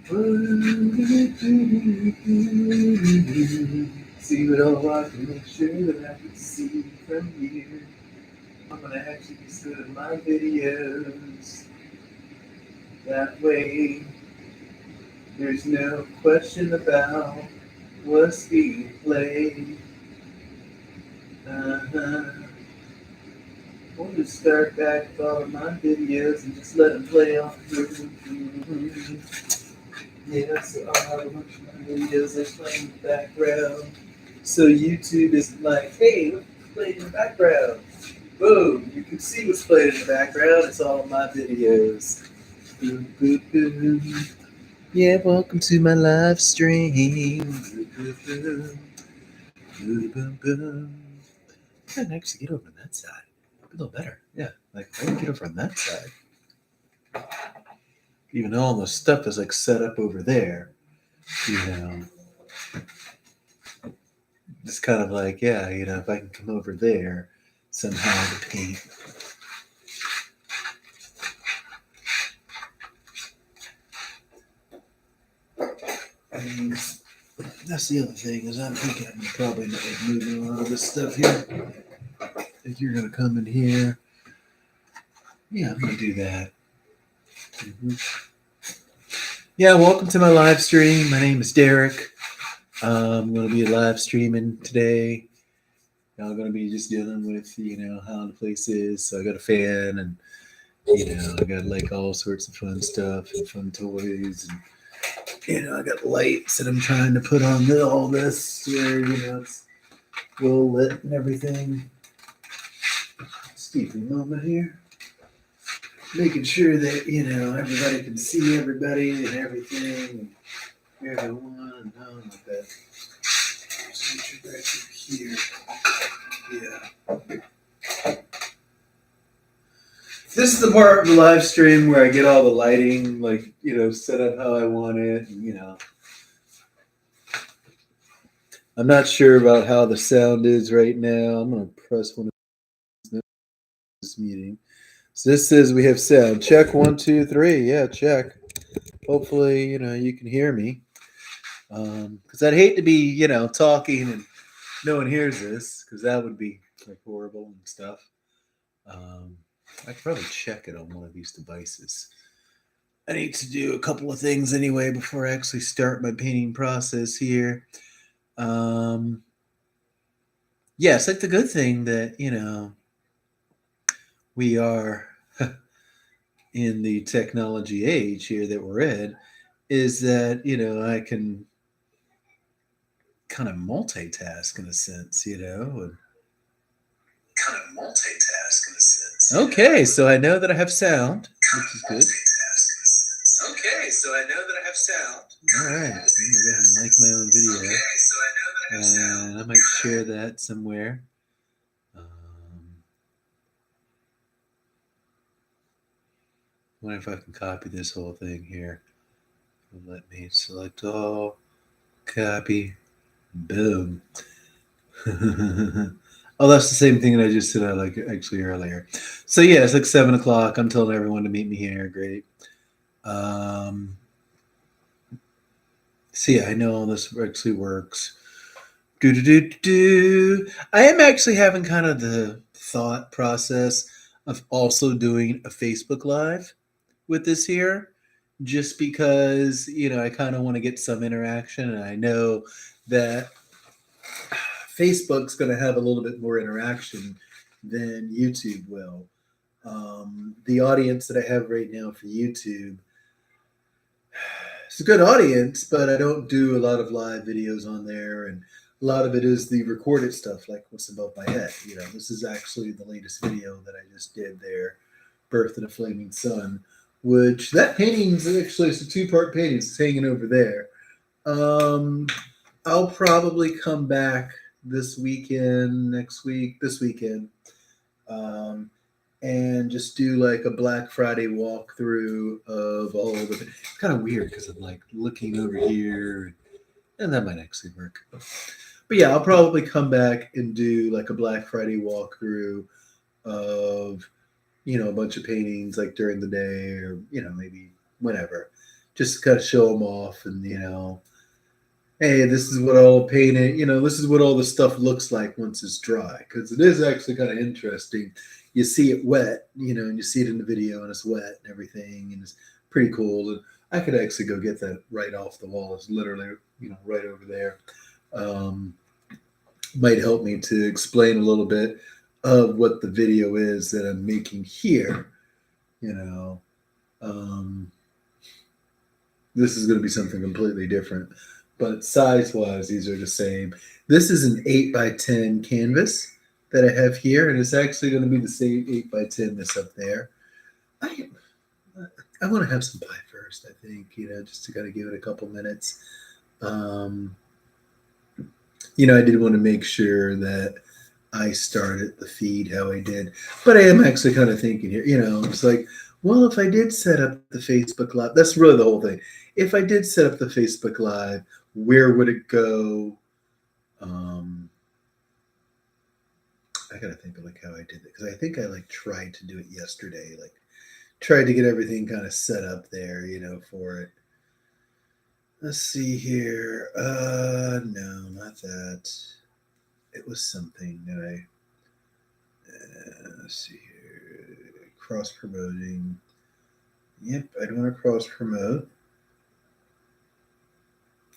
See what all I can make sure that I can see from here. I'm gonna actually be doing my videos that way. There's no question about what's being played. Uh-huh. We'll just start back with all of my videos and just let them play on through. Mm-hmm. Yeah, so I'll have a bunch of my videos that's playing in the background. So YouTube isn't like, hey, look what's playing in the background. Boom, you can see what's playing in the background. It's all of my videos. Boom, boom, boom. Yeah, welcome to my live stream. Boom, boom, boom. Boom, boom, boom. I can actually get over on that side. A little better. Yeah, like I can get over on that side. Even though all the stuff is like set up over there, you know, it's kind of like, yeah, if I can come over there somehow to paint. And that's the other thing is I'm thinking I'm probably not like moving a lot of this stuff here. If you're gonna come in here, yeah, I'm gonna do that. Mm-hmm. Yeah, welcome to my live stream. My name is Derrick. I'm gonna be live streaming today. I'm gonna be just dealing with how the place is. So I got a fan and I got like all sorts of fun stuff and fun toys and I got lights that I'm trying to put on all this where it's well lit and everything. Excuse me a moment here. Making sure that everybody can see everybody and everything and everyone and all like that. Just make sure that's here. Yeah. This is the part of the live stream where I get all the lighting, like, set up how I want it. And, I'm not sure about how the sound is right now. I'm going to press one of this meeting. So this says we have sound. Check 1, 2, 3. Yeah, check. Hopefully, you can hear me. Because I'd hate to be, talking and no one hears this, because that would be like horrible and stuff. I could probably check it on one of these devices. I need to do a couple of things anyway before I actually start my painting process here. Yes, like the good thing that, we are in the technology age here that we're in is that, I can kind of multitask in a sense, and kind of multitask in a sense. Okay, so I know that I have sound, which is good. Okay, so I know that I have sound. All right, I'm gonna go ahead and like my own video. Okay, so I know that I have sound. And I might share that somewhere. Wonder if I can copy this whole thing here. Let me select all, copy, boom. Oh, that's the same thing that I just said like actually earlier. So yeah, it's like 7 o'clock. I'm telling everyone to meet me here. Great. See, I know all this actually works. I am actually having kind of the thought process of also doing a Facebook Live with this here, just because I kind of want to get some interaction, and I know that Facebook's going to have a little bit more interaction than YouTube will. The audience that I have right now for YouTube, it's a good audience, but I don't do a lot of live videos on there, and a lot of it is the recorded stuff, like what's above my head. This is actually the latest video that I just did there, Birth in a Flaming Sun, which that painting's actually, it's a 2-part painting. It's hanging over there. I'll probably come back this weekend, this weekend, and just do like a Black Friday walkthrough of all of it. It's kind of weird because I'm like looking over here, and that might actually work. But yeah, I'll probably come back and do like a Black Friday walkthrough of a bunch of paintings like during the day, or maybe whenever, just to kind of show them off and, hey, this is what all painted, this is what all the stuff looks like once it's dry. Because it is actually kind of interesting. You see it wet, and you see it in the video and it's wet and everything. And it's pretty cool. And I could actually go get that right off the wall. It's literally, right over there. Might help me to explain a little bit of what the video is that I'm making here. This is going to be something completely different. But size-wise, these are the same. This is an 8x10 canvas that I have here, and it's actually going to be the same 8x10 that's up there. I want to have some pie first, I think, just to kind of give it a couple minutes. I did want to make sure that I started the feed how I did. But I am actually kind of thinking here, it's like, well, if I did set up the Facebook Live, that's really the whole thing. If I did set up the Facebook Live, where would it go? I got to think of how I did it, because I think I tried to do it yesterday, tried to get everything kind of set up there, for it. Let's see here. No, not that. It was something that let's see here. Cross promoting. Yep, I don't want to cross promote.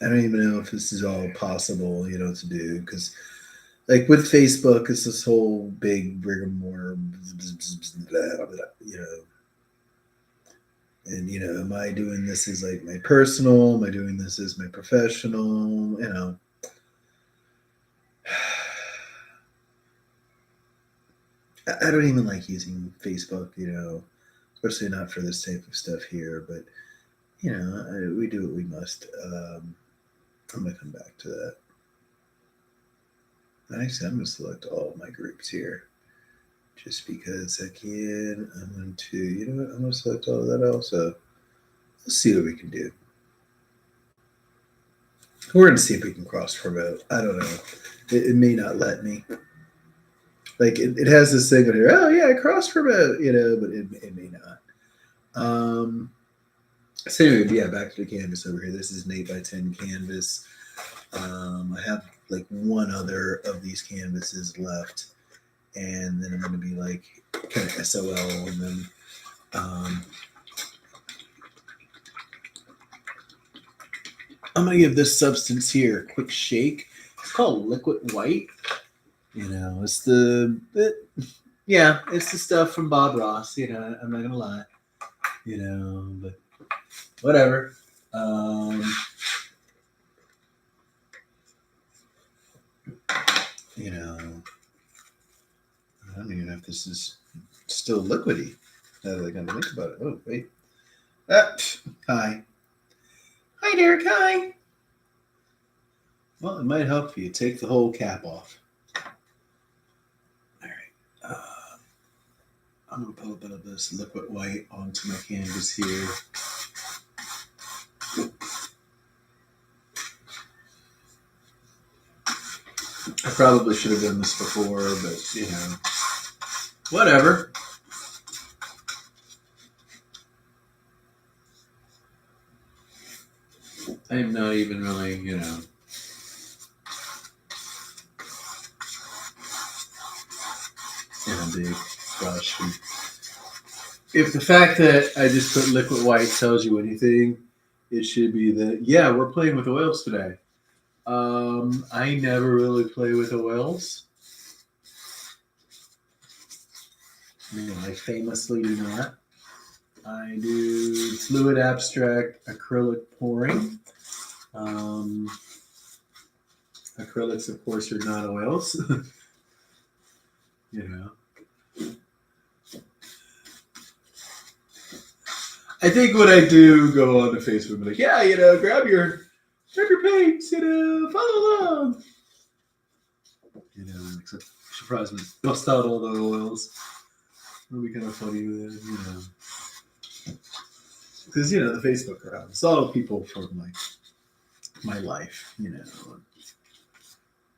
I don't even know if this is all possible, to do, because with Facebook, it's this whole big rigmarole, and am I doing this as my personal? Am I doing this as my professional? I don't even like using Facebook, especially not for this type of stuff here. But we do what we must. I'm gonna come back to that. Actually, I'm gonna select all of my groups here, just because I can. I'm going to, I'm gonna select all of that also. Let's see what we can do. We're gonna see if we can cross promote. I don't know. It may not let me. It has this thing on here. Oh yeah, cross promote. But it may not. So anyway, yeah, back to the canvas over here. This is an 8x10 canvas. I have one other of these canvases left, and then I'm going to be kind of SOL, and then I'm going to give this substance here a quick shake. It's called liquid white. It's the stuff from Bob Ross. I'm not going to lie. But whatever. I don't even know if this is still liquidy. Now that I gotta think about it. Oh, wait. Hi. Hi, Derrick. Hi. Well, it might help if you take the whole cap off. All right. I'm going to put a bit of this liquid white onto my canvas here. I probably should have done this before, but, whatever. I'm not even really, in a big rush. If the fact that I just put liquid white tells you anything, it should be that, yeah, we're playing with oils today. I never really play with oils. I famously do not. I do fluid abstract acrylic pouring. Acrylics, of course, are not oils. I think when I do go on to Facebook, I'm like, yeah, grab your paints, follow along. Surprise me, bust out all the oils. It'll be kind of funny then, because the Facebook crowd, it's all people from my life,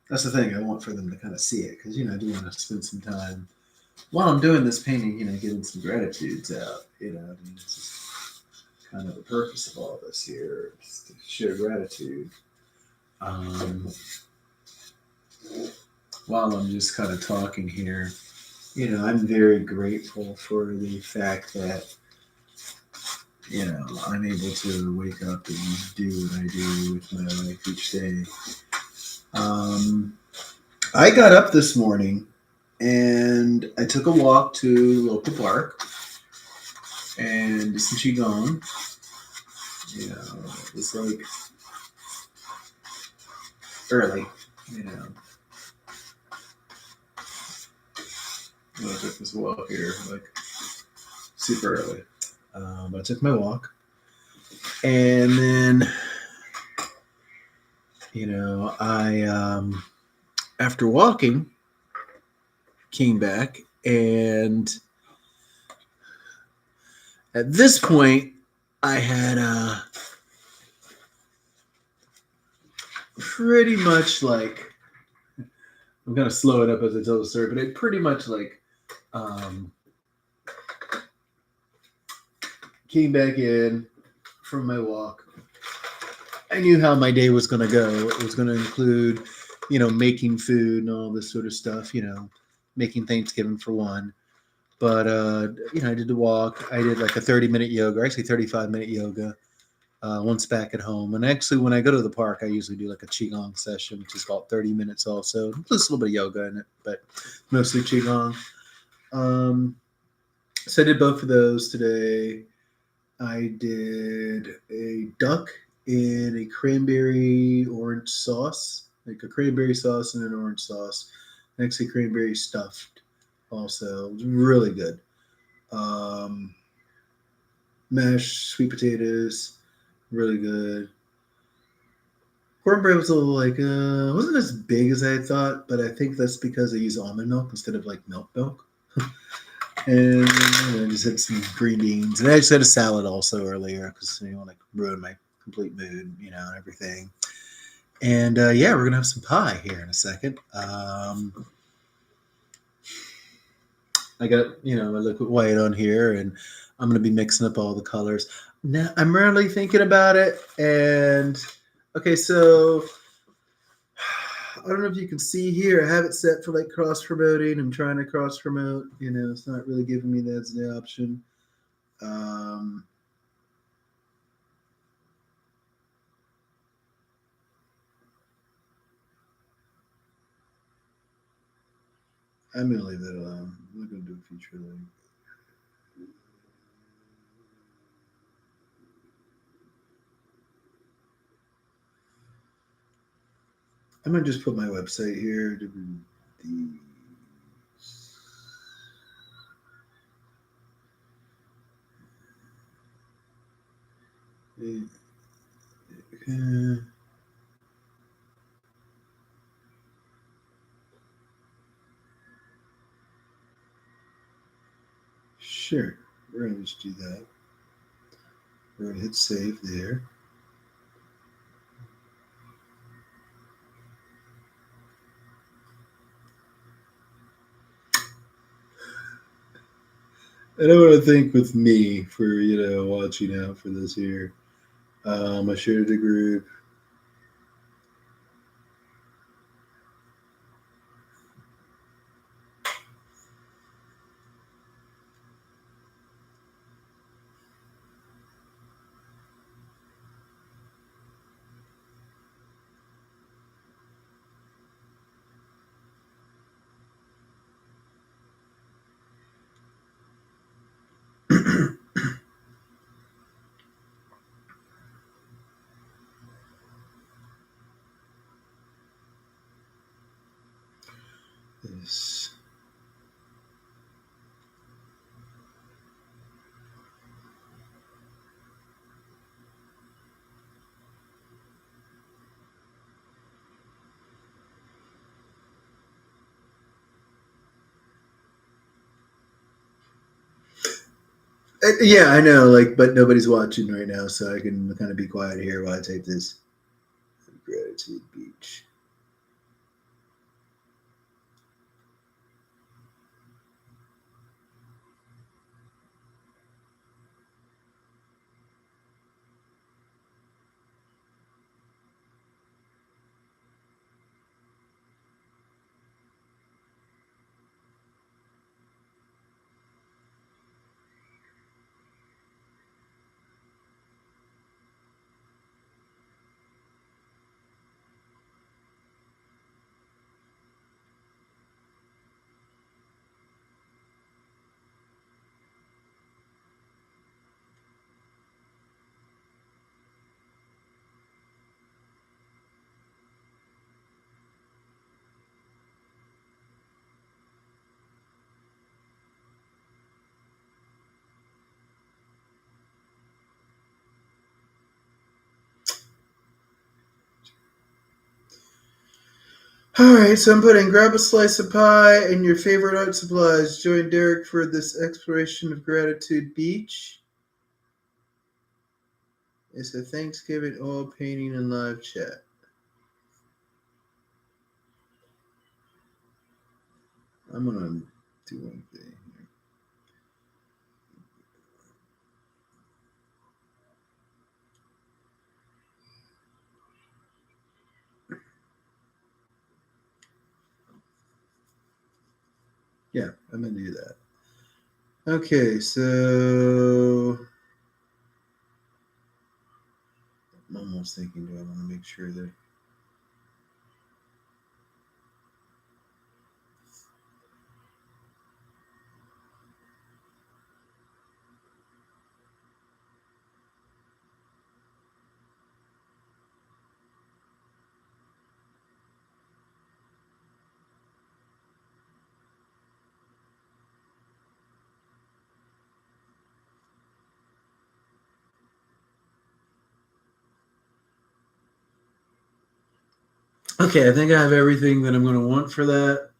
That's the thing I want for them to kind of see it, because I do want to spend some time while I'm doing this painting, getting some gratitudes out. It's just kind of the purpose of all this here is to share gratitude. While I'm just kind of talking here, I'm very grateful for the fact that, I'm able to wake up and do what I do with my life each day. I got up this morning and I took a walk to the local park and did some Qigong. It was like early, I took this walk here, like super early. But I took my walk, and then, I after walking came back, and at this point, I had pretty much like, I'm gonna slow it up as I tell the story, but it pretty much like came back in from my walk. I knew how my day was going to go. It was going to include, making food and all this sort of stuff, making Thanksgiving for one. But, I did the walk. I did like a 30-minute yoga, or actually 35-minute yoga once back at home. And actually, when I go to the park, I usually do like a Qigong session, which is about 30 minutes also. Just a little bit of yoga in it, but mostly Qigong. So I did both of those today. I did a duck in a cranberry orange sauce, like a cranberry sauce and an orange sauce. Actually, cranberry stuffed also. It was really good. Mashed sweet potatoes, really good. Cornbread was a little like, wasn't as big as I had thought, but I think that's because I use almond milk instead of like milk. And I just had some green beans, and I just had a salad also earlier because like ruin my complete mood, and everything. And we're gonna have some pie here in a second. I got my liquid white on here, and I'm gonna be mixing up all the colors. Now I'm really thinking about it, and okay, so I don't know if you can see here. I have it set for like cross promoting. I'm trying to cross promote. It's not really giving me that as an option. I'm gonna leave that alone. I'm not gonna do a feature link. I'm gonna just put my website here. Sure, we're gonna just do that. We're gonna hit save there. And I want to thank with me for watching out for this here. I shared the group. This. Yeah, I know, but nobody's watching right now, so I can kind of be quiet here while I take this gratitude beach. All right, so I'm putting grab a slice of pie and your favorite art supplies. Join Derrick for this exploration of Gratitude Beach. It's a Thanksgiving oil painting and live chat. I'm gonna do one thing here. Yeah, I'm gonna do that. Okay, so I'm almost thinking, do I want to make sure that okay, I think I have everything that I'm going to want for that.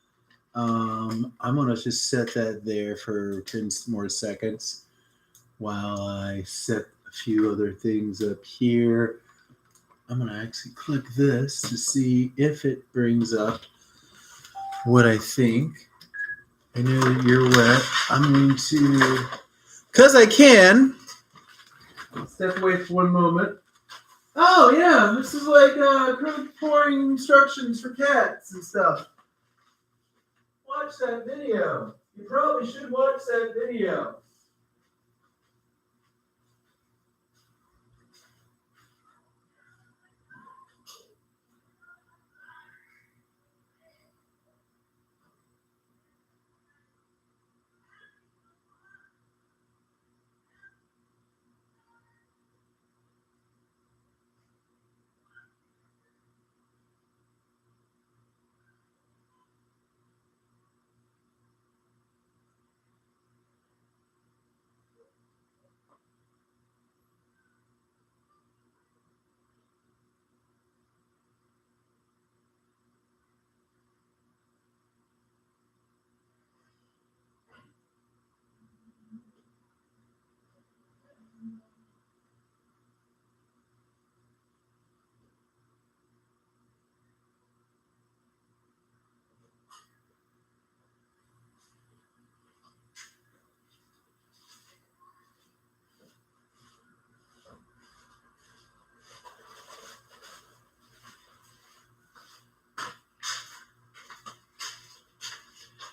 I'm going to just set that there for 10 more seconds while I set a few other things up here. I'm going to actually click this to see if it brings up what I think. I know that you're wet. I'm going to, because I can, step away for one moment. Oh, yeah, this is like acrylic pouring instructions for cats and stuff. Watch that video. You probably should watch that video.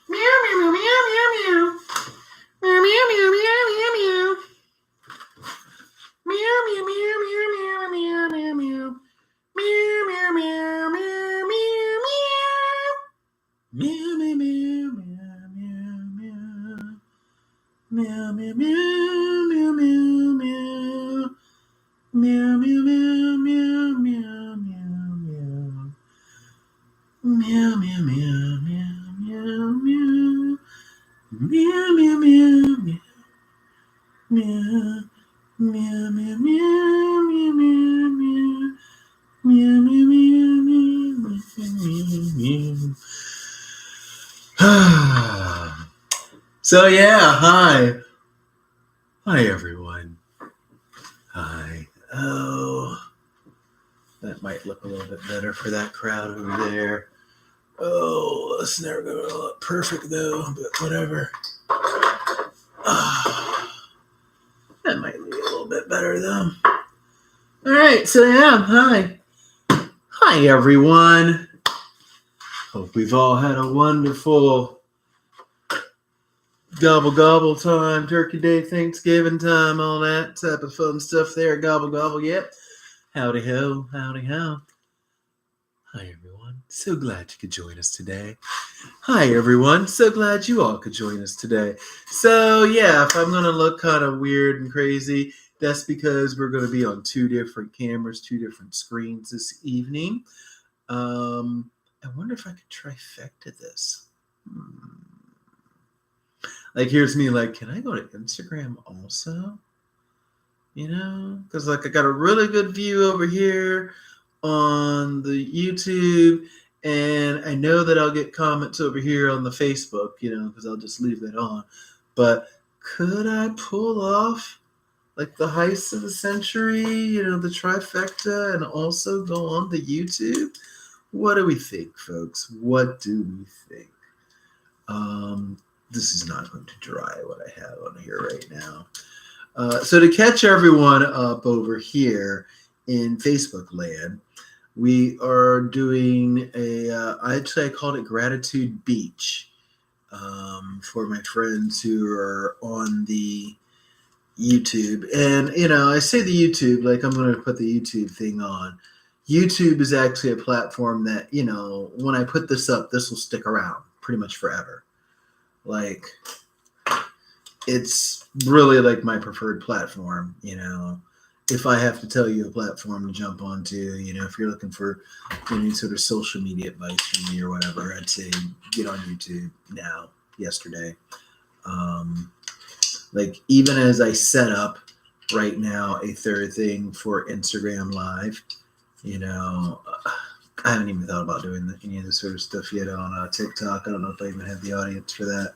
Meow, meow, meow, meow, meow, meow. Meow, meow, meow, meow, meow, meow, meow. Meow, meow, meow, meow, meow, meow. Meow, meow, meow, meow. Meow, meow, meow, meow, meow, meow, meow. Meow, meow, meow, meow, meow, meow, meow. So yeah, hi. Hi everyone. Hi. Oh, that might look a little bit better for that crowd over there. Oh, it's never gonna look perfect though, but whatever. That might be a little bit better though. All right, so yeah, hi. Hi everyone. Hope we've all had a wonderful gobble gobble time, Turkey Day, Thanksgiving time, all that type of fun stuff there. Gobble gobble, yep. Howdy ho, howdy ho. Hi everyone, so glad you could join us today. Hi everyone, so glad you all could join us today. So yeah, if I'm gonna look kind of weird and crazy, that's because we're gonna be on two different cameras, two different screens this evening. I wonder if I could trifecta this. Like, here's me like, can I go to Instagram also? You know, because like I got a really good view over here on the YouTube, And I know that I'll get comments over here on the Facebook, because I'll just leave that on. But could I pull off like the heist of the century, the trifecta, and also go on the YouTube? What do we think, folks? What do we think? This is not going to dry what I have on here right now. So to catch everyone up over here in Facebook land, we are doing I'd say I called it Gratitude Beach for my friends who are on the YouTube. And, I say the YouTube, like I'm going to put the YouTube thing on. YouTube is actually a platform that, when I put this up, this will stick around pretty much forever. Like, it's really like my preferred platform, If I have to tell you a platform to jump onto, if you're looking for any sort of social media advice from me or whatever, I'd say get on YouTube now, yesterday. Like even as I set up right now a third thing for Instagram Live, I haven't even thought about doing any of this sort of stuff yet on TikTok. I don't know if I even have the audience for that.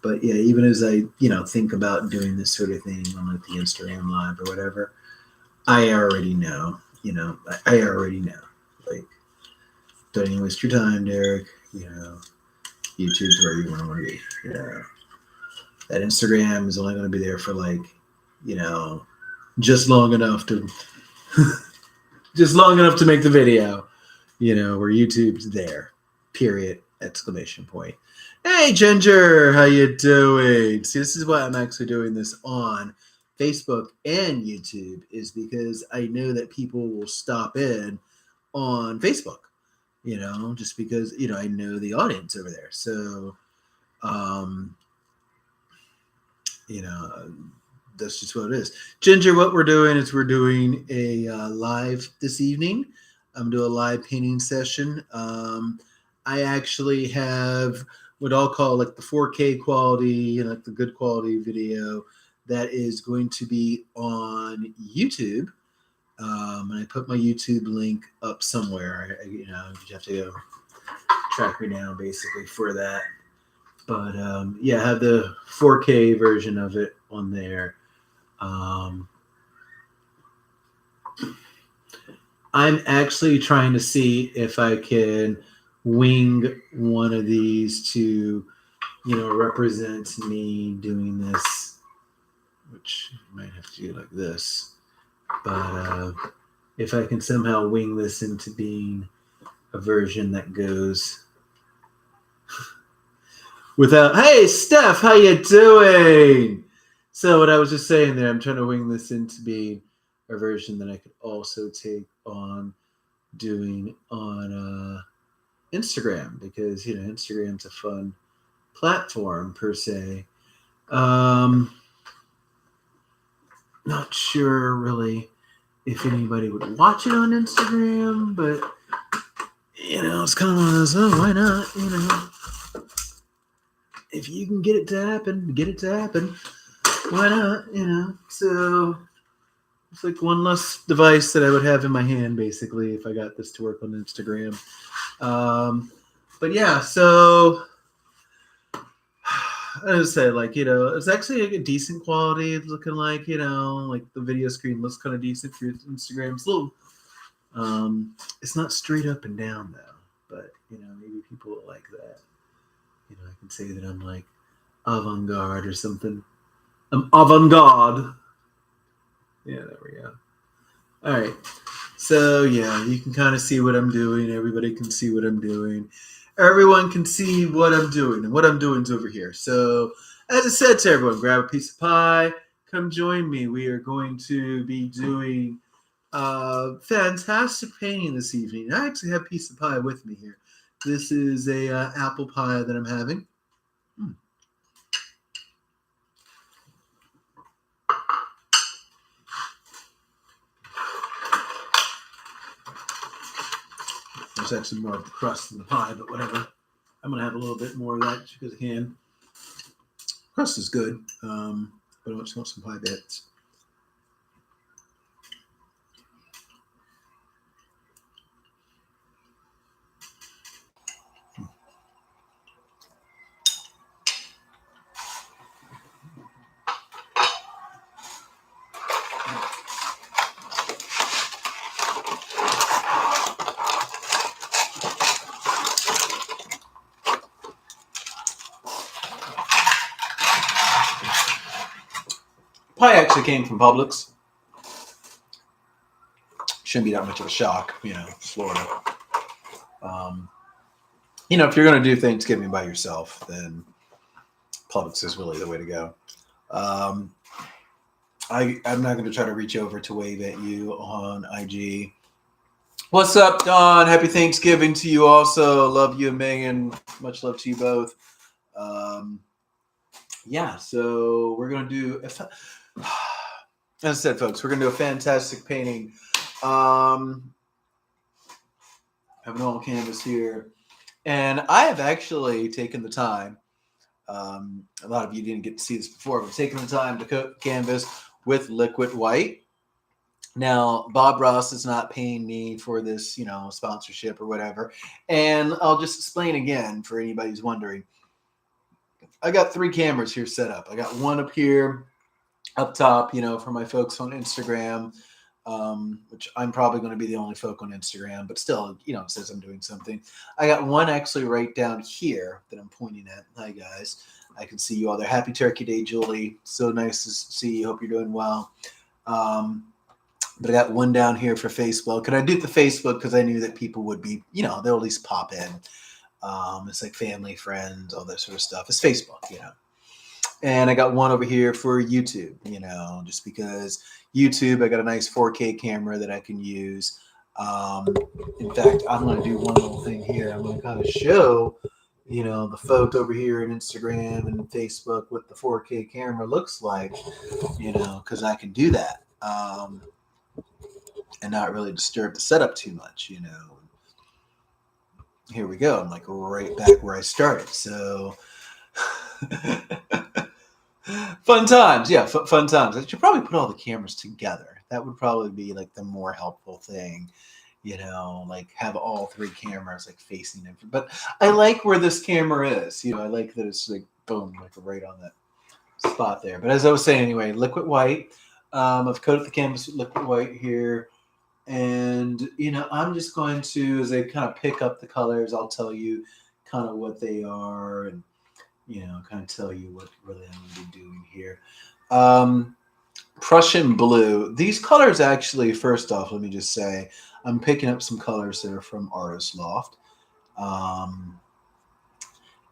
But yeah, even as I, think about doing this sort of thing on like the Instagram Live or whatever, I already know, I already know. Like, don't even waste your time, Derrick. YouTube's where you want to be. That Instagram is only going to be there for like, just long enough to make the video, where YouTube's there. Period. Exclamation point. Hey Ginger, how you doing? See, this is why I'm actually doing this on Facebook and YouTube, is because I know that people will stop in on Facebook, just because, I know the audience over there. So, that's just what it is. Ginger, what we're doing is we're doing a live this evening. I'm doing a live painting session. I actually have what I'll call like the 4K quality, like the good quality video that is going to be on YouTube. And I put my YouTube link up somewhere. You have to go track me down basically for that. But yeah, I have the 4K version of it on there. I'm actually trying to see if I can wing one of these to, represent me doing this, which I might have to do like this. But if I can somehow wing this into being a version that goes without, hey, Steph, how you doing? So what I was just saying there, I'm trying to wing this into being a version that I could also take on doing on Instagram, because, Instagram's a fun platform per se. Not sure really if anybody would watch it on Instagram, but, it's kind of one of those, why not, if you can get it to happen, why not, so it's like one less device that I would have in my hand, basically, if I got this to work on Instagram. But yeah, so I would say, like, it's actually like a decent quality. It's looking like, like the video screen looks kind of decent for Instagram. It's a little, it's not straight up and down though, but maybe people will like that. I can say that I'm like avant-garde or something. I'm avant-garde. Yeah, there we go. All right. So, yeah, you can kind of see what I'm doing. Everybody can see what I'm doing. Everyone can see what I'm doing. And what I'm doing is over here. So, as I said to everyone, grab a piece of pie. Come join me. We are going to be doing fantastic painting this evening. I actually have a piece of pie with me here. This is a apple pie that I'm having. There's actually more of the crust in the pie, but whatever. I'm going to have a little bit more of that because I can. Crust is good, but I just want some pie bits. Pie actually came from Publix. Shouldn't be that much of a shock, Florida. If you're going to do Thanksgiving by yourself, then Publix is really the way to go. I'm not going to try to reach over to wave at you on IG. What's up, Don? Happy Thanksgiving to you also. Love you and Megan. Much love to you both. So we're going to do, as I said, folks, we're going to do a fantastic painting. I have an oil canvas here. And I have actually taken the time, a lot of you didn't get to see this before, but taken the time to coat the canvas with liquid white. Now, Bob Ross is not paying me for this, sponsorship or whatever. And I'll just explain again for anybody who's wondering. I got 3 cameras here set up. I got one up here, up top, for my folks on Instagram, which I'm probably going to be the only folk on Instagram, but still, it says I'm doing something. I got one actually right down here that I'm pointing at. Hi, guys. I can see you all there. Happy Turkey Day, Julie. So nice to see you. Hope you're doing well. But I got one down here for Facebook. And I did the Facebook because I knew that people would be, they'll at least pop in. It's like family, friends, all that sort of stuff. It's Facebook, And I got one over here for YouTube, just because YouTube, I got a nice 4K camera that I can use. In fact, I'm going to do one little thing here. I'm going to kind of show, the folk over here in Instagram and Facebook what the 4K camera looks like, because I can do that and not really disturb the setup too much, Here we go. I'm like right back where I started. So fun times. Yeah, fun times. I should probably put all the cameras together. That would probably be like the more helpful thing, like have all 3 cameras like facing it. But I like where this camera is. I like that it's like boom, like right on that spot there. But as I was saying anyway, liquid white. I've coated the canvas with liquid white here. And, I'm just going to, as I kind of pick up the colors, I'll tell you kind of what they are and, kind of tell you what really I'm going to be doing here. Prussian blue. These colors actually, first off, let me just say, I'm picking up some colors that are from Artist Loft.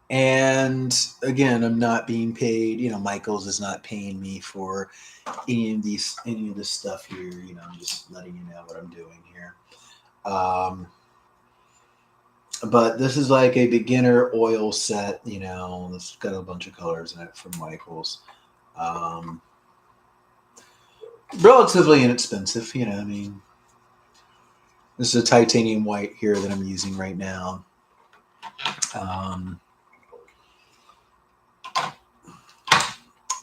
And again, I'm not being paid. Michaels is not paying me for any of this stuff here. I'm just letting you know what I'm doing here. But this is like a beginner oil set. It's got a bunch of colors in it from Michaels. Relatively inexpensive. This is a titanium white here that I'm using right now.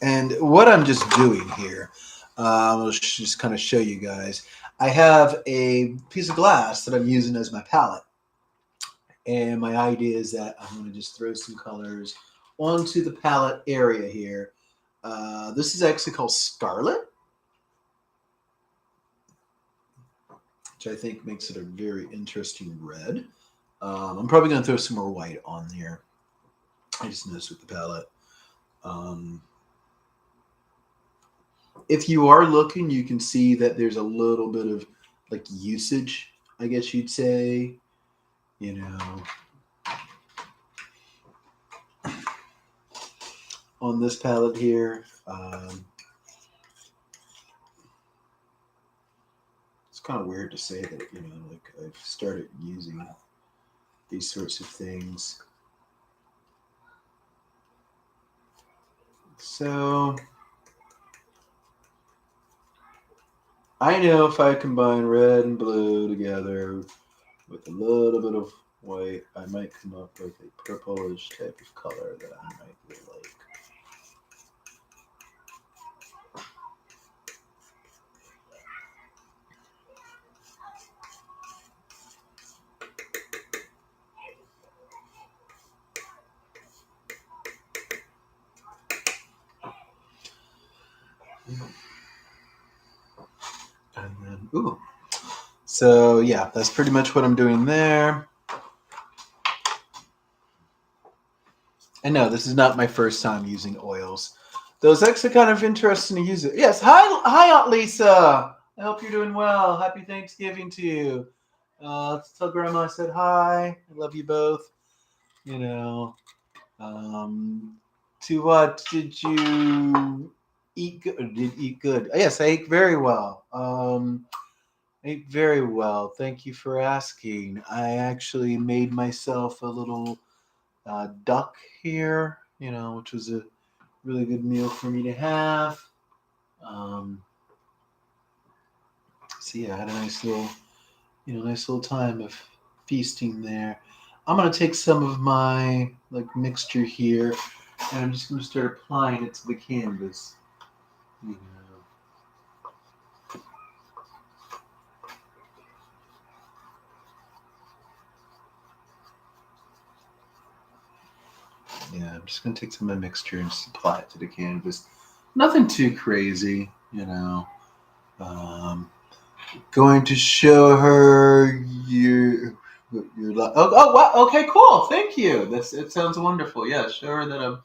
And what I'm just doing here, I'll just kind of show you guys. I have a piece of glass that I'm using as my palette. And my idea is that I'm going to just throw some colors onto the palette area here. This is actually called Scarlet, which I think makes it a very interesting red. I'm probably going to throw some more white on here. I just noticed with the palette. If you are looking, you can see that there's a little bit of like usage, I guess you'd say, on this palette here. It's kind of weird to say that, like I've started using these sorts of things. So I know if I combine red and blue together with a little bit of white, I might come up with a purplish type of color that I might really like. And then, ooh. So yeah, that's pretty much what I'm doing there. And no, this is not my first time using oils. those actually kind of interesting to use it. Yes. Hi, Aunt Lisa. I hope you're doing well. Happy Thanksgiving to you. Let's tell Grandma I said hi. I love you both. You know, to what did you eat? Did eat good? Yes, I ate very well. Ate very well. Thank you for asking. I actually made myself a little duck here. Which was a really good meal for me to have. Um, so yeah, I had a nice little time of feasting there. I'm gonna take some of my mixture here, and I'm just gonna start applying it to the canvas. You know. Yeah, I'm just gonna take some of my mixture and just apply it to the canvas. Nothing too crazy. Going to show her oh wow, okay, cool, thank you. It sounds wonderful. Yeah, show her that I'm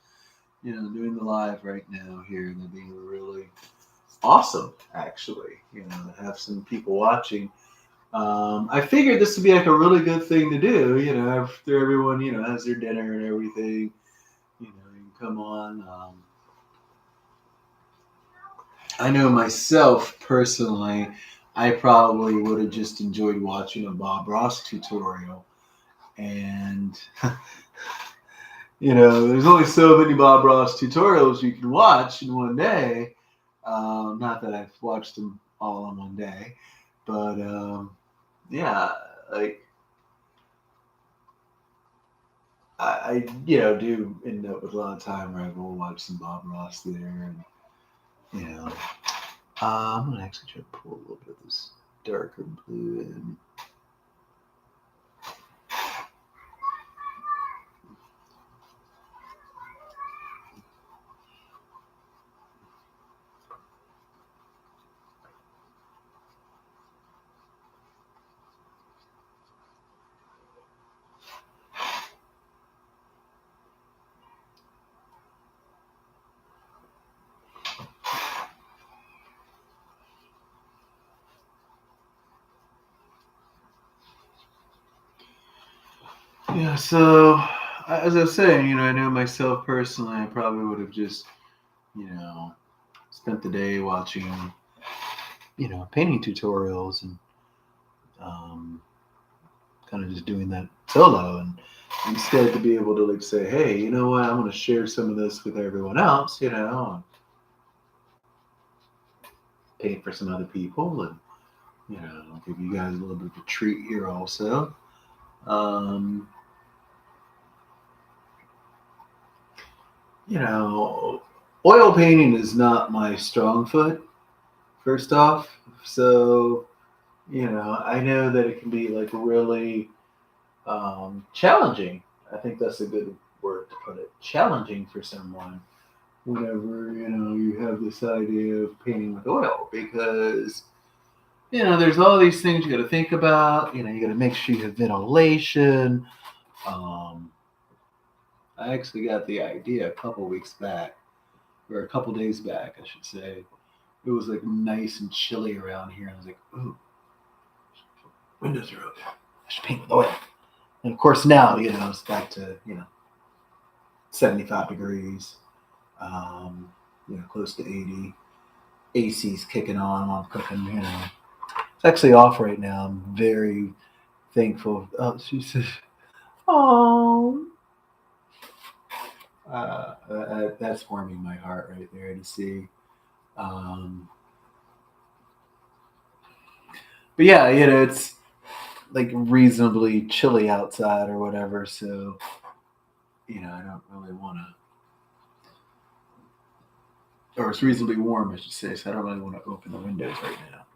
doing the live right now here, and they're being really awesome, actually. To have some people watching. I figured this would be like a really good thing to do, after everyone has their dinner and everything. You can come on. I know myself personally, I probably would have just enjoyed watching a Bob Ross tutorial. And, there's only so many Bob Ross tutorials you can watch in one day. Not that I've watched them all in one day, but yeah, like I do end up with a lot of time where I go watch some Bob Ross there, and I'm gonna actually try to pull a little bit of this darker blue in. Yeah, so as I was saying, I know myself personally, I probably would have just, spent the day watching, painting tutorials and kind of just doing that solo. And instead to be able to say, hey, you know what, I want to share some of this with everyone else, and paint for some other people and, give you guys a little bit of a treat here also. Oil painting is not my strong foot, first off. So, I know that it can be really challenging. I think that's a good word to put it. Challenging for someone whenever, you have this idea of painting with oil because, there's all these things you got to think about. You got to make sure you have ventilation. I actually got the idea a couple weeks back, or a couple days back, I should say. It was nice and chilly around here. I was like, ooh, windows are open. I should paint with oil. And of course now, it's back to, 75 degrees, close to 80. AC's kicking on while I'm cooking, It's actually off right now. I'm very thankful. Oh, she says, oh. That's warming my heart right there to see. But yeah, it's reasonably chilly outside or whatever, so I don't really want to, or it's reasonably warm, I should say, so I don't really want to open the windows right now.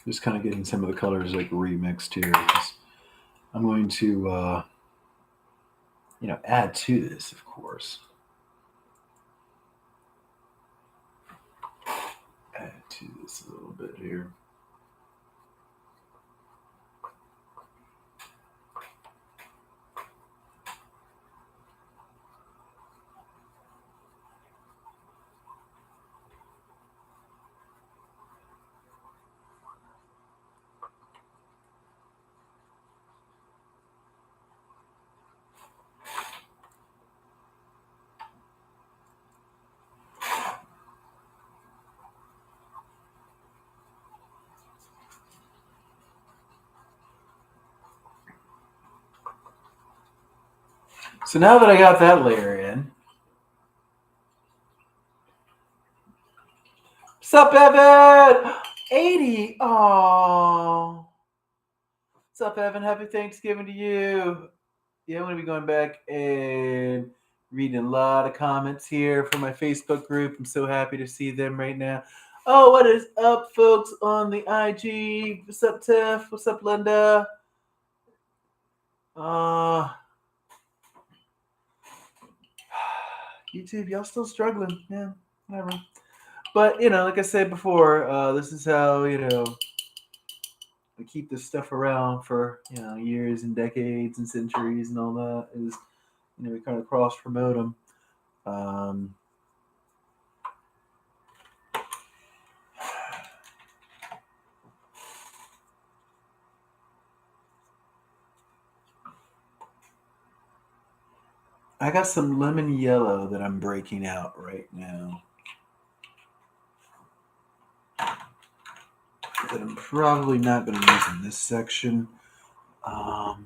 Just kind of getting some of the colors like remixed here. 'Cause I'm going to, add to this, of course. Add to this a little bit here. So now that I got that layer in, sup, Evan? 80. Oh, what's up, Evan? Happy Thanksgiving to you. Yeah, I'm going to be going back and reading a lot of comments here from my Facebook group. I'm so happy to see them right now. Oh, what is up, folks, on the IG? What's up, Tiff? What's up, Linda? YouTube, y'all still struggling. Yeah, whatever. But, like I said before, this is how, we keep this stuff around for, years and decades and centuries and all that is, we kind of cross promote them. I got some lemon yellow that I'm breaking out right now. That I'm probably not going to use in this section. No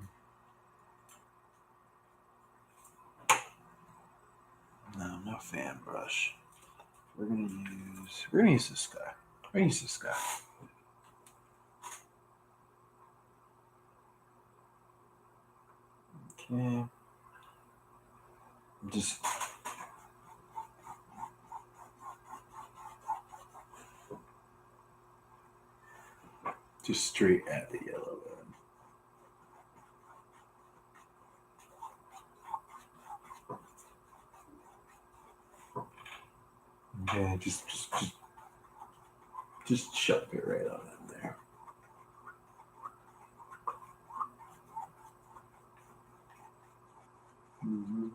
fan brush. We're gonna use this guy. We're gonna use this guy. Okay. Just straight at the yellow end. Okay, just shove it right on in there. Mm-hmm.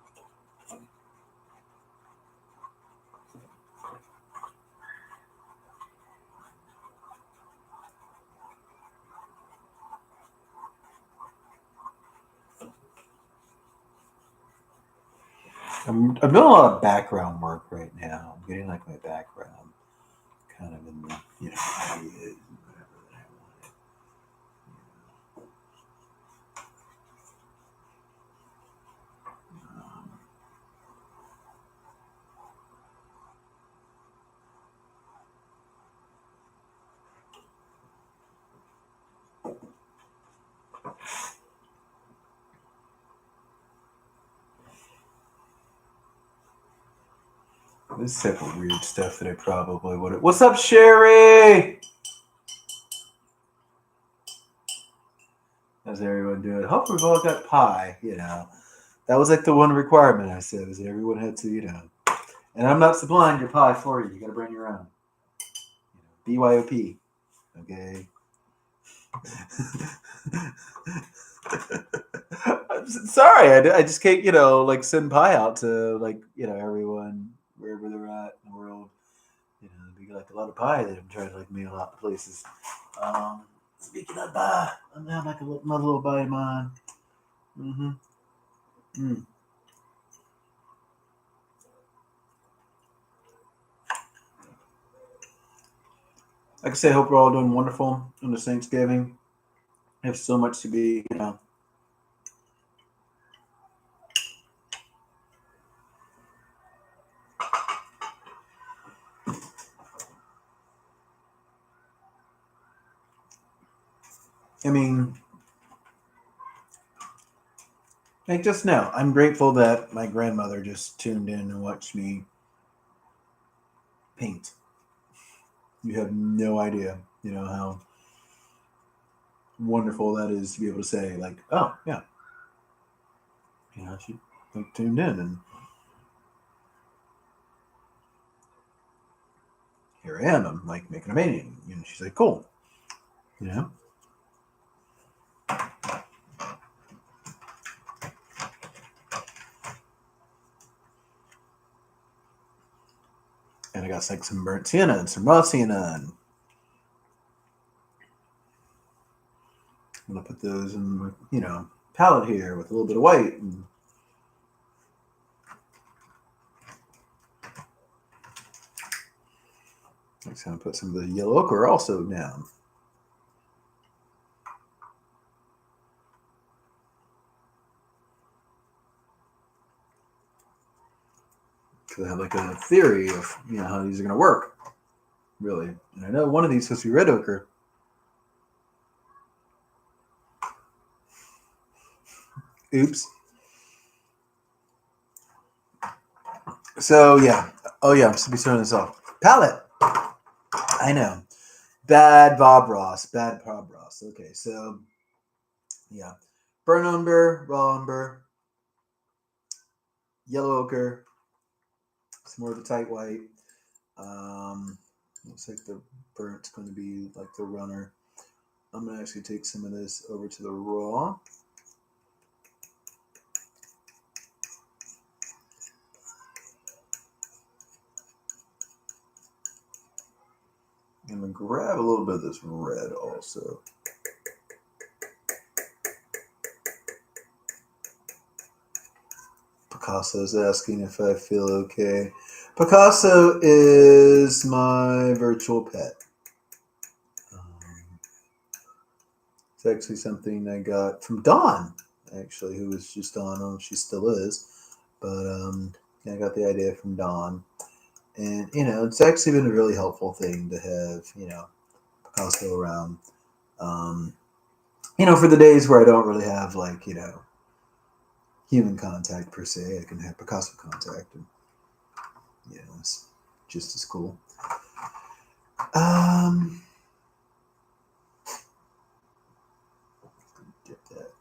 I'm doing a lot of background work right now. I'm getting like my background kind of in the ideas and whatever that I wanted. This type of weird stuff that I probably would have. What's up, Sherry? How's everyone doing? Hope we've all got pie, That was like the one requirement I said is everyone had to, And I'm not supplying your pie for you. You got to bring your own. BYOP. Okay. I'm sorry. I just can't, send pie out to, everyone wherever they're at in the world. It'd be like a lot of pie that I'm trying to, mail out to places. Speaking of pie, I'm gonna have another little bite of mine. Mm-hmm. Like I say, I hope we're all doing wonderful on this Thanksgiving. I have so much to be, just now, I'm grateful that my grandmother just tuned in and watched me paint. You have no idea, how wonderful that is to be able to say, like, oh, yeah, she tuned in, and here I am. I'm like making a painting. She's like, cool. And I got like some burnt sienna and some raw sienna, and I'm gonna put those in, palette here with a little bit of white. And I'm just gonna put some of the yellow ochre also down. Because I have like a theory of how these are gonna work, really. And I know one of these is supposed to be red ochre. Oops. So yeah. Oh yeah, I'm supposed to be starting this off. Palette. I know. Bad Bob Ross. Okay, so yeah. Burnt umber, raw umber, yellow ochre, some more of the tight white. Looks like the burnt's going to be like the runner. I'm going to actually take some of this over to the raw. I'm going to grab a little bit of this red also. Picasso's asking if I feel okay. Picasso is my virtual pet. It's actually something I got from Dawn, actually, who was just on. I don't know if she still is, but I got the idea from Dawn. And, it's actually been a really helpful thing to have, Picasso around. For the days where I don't really have, like, human contact per se, I can have Picasso contact. And, it's just as cool. Get that.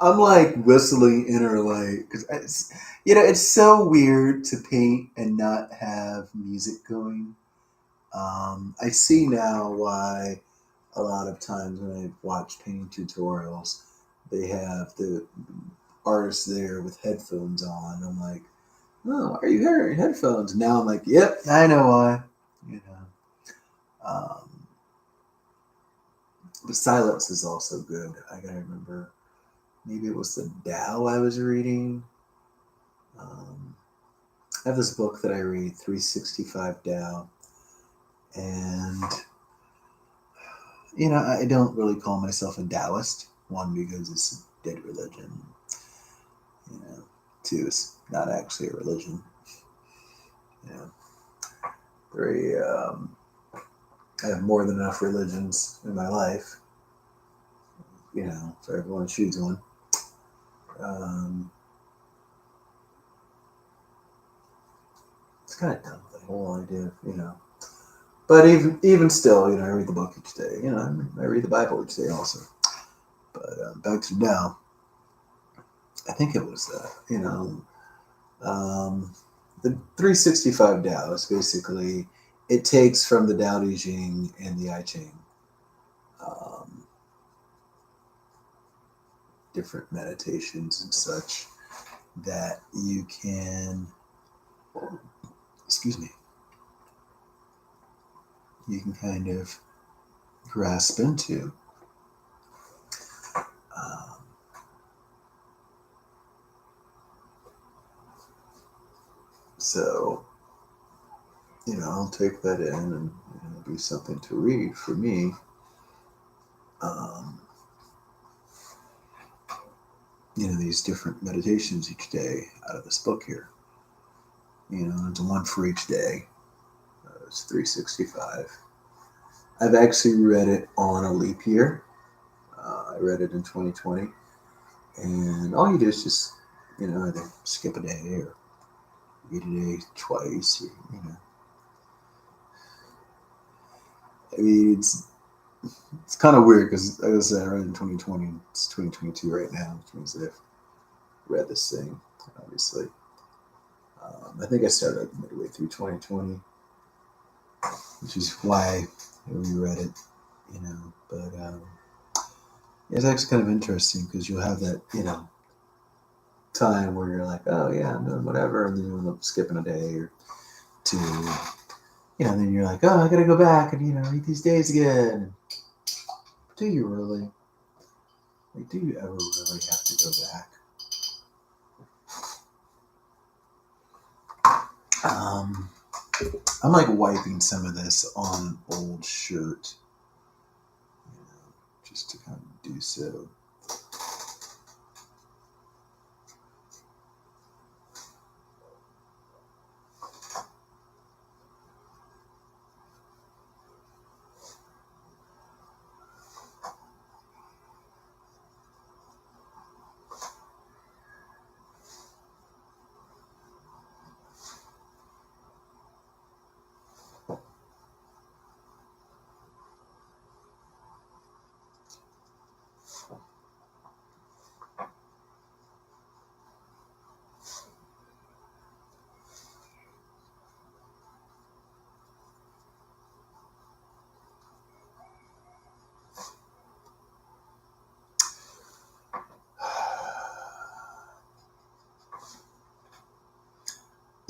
I'm like whistling inner light because it's so weird to paint and not have music going. I see now why a lot of times when I watch painting tutorials, they have the artist there with headphones on. I'm like, oh, why are you wearing headphones? Now I'm like, yep, I know why. But silence is also good. I gotta remember. Maybe it was the Tao I was reading. I have this book that I read, 365 Tao. And, I don't really call myself a Taoist. One, because it's a dead religion. Two, it's not actually a religion. Three, I have more than enough religions in my life. For everyone to choose one. It's kind of dumb, the whole idea of, But even still, I read the book each day. I read the Bible each day also. But back to now, I think it was, the 365 Tao is basically, it takes from the Tao Te Ching and the I Ching. Different meditations and such. that you can, you can kind of grasp into. Um, so, I'll take that in and it'll be something to read for me. Um, these different meditations each day out of this book here. It's one for each day. It's 365. I've actually read it on a leap year. I read it in 2020. And all you do is just, either skip a day or read a day twice. Or, I mean, it's kind of weird because, like I said, I read it in 2020. It's 2022 right now, which means that I've read this thing, obviously. I think I started midway through 2020, which is why I reread it, But it's actually kind of interesting because you'll have that, time where you're like, oh yeah, I'm doing whatever, and then you end up skipping a day or two. And then you're like, oh, I gotta go back and read these days again. Do you really? Like, do you ever really have to go back? I'm like wiping some of this on an old shirt, just to kind of do so.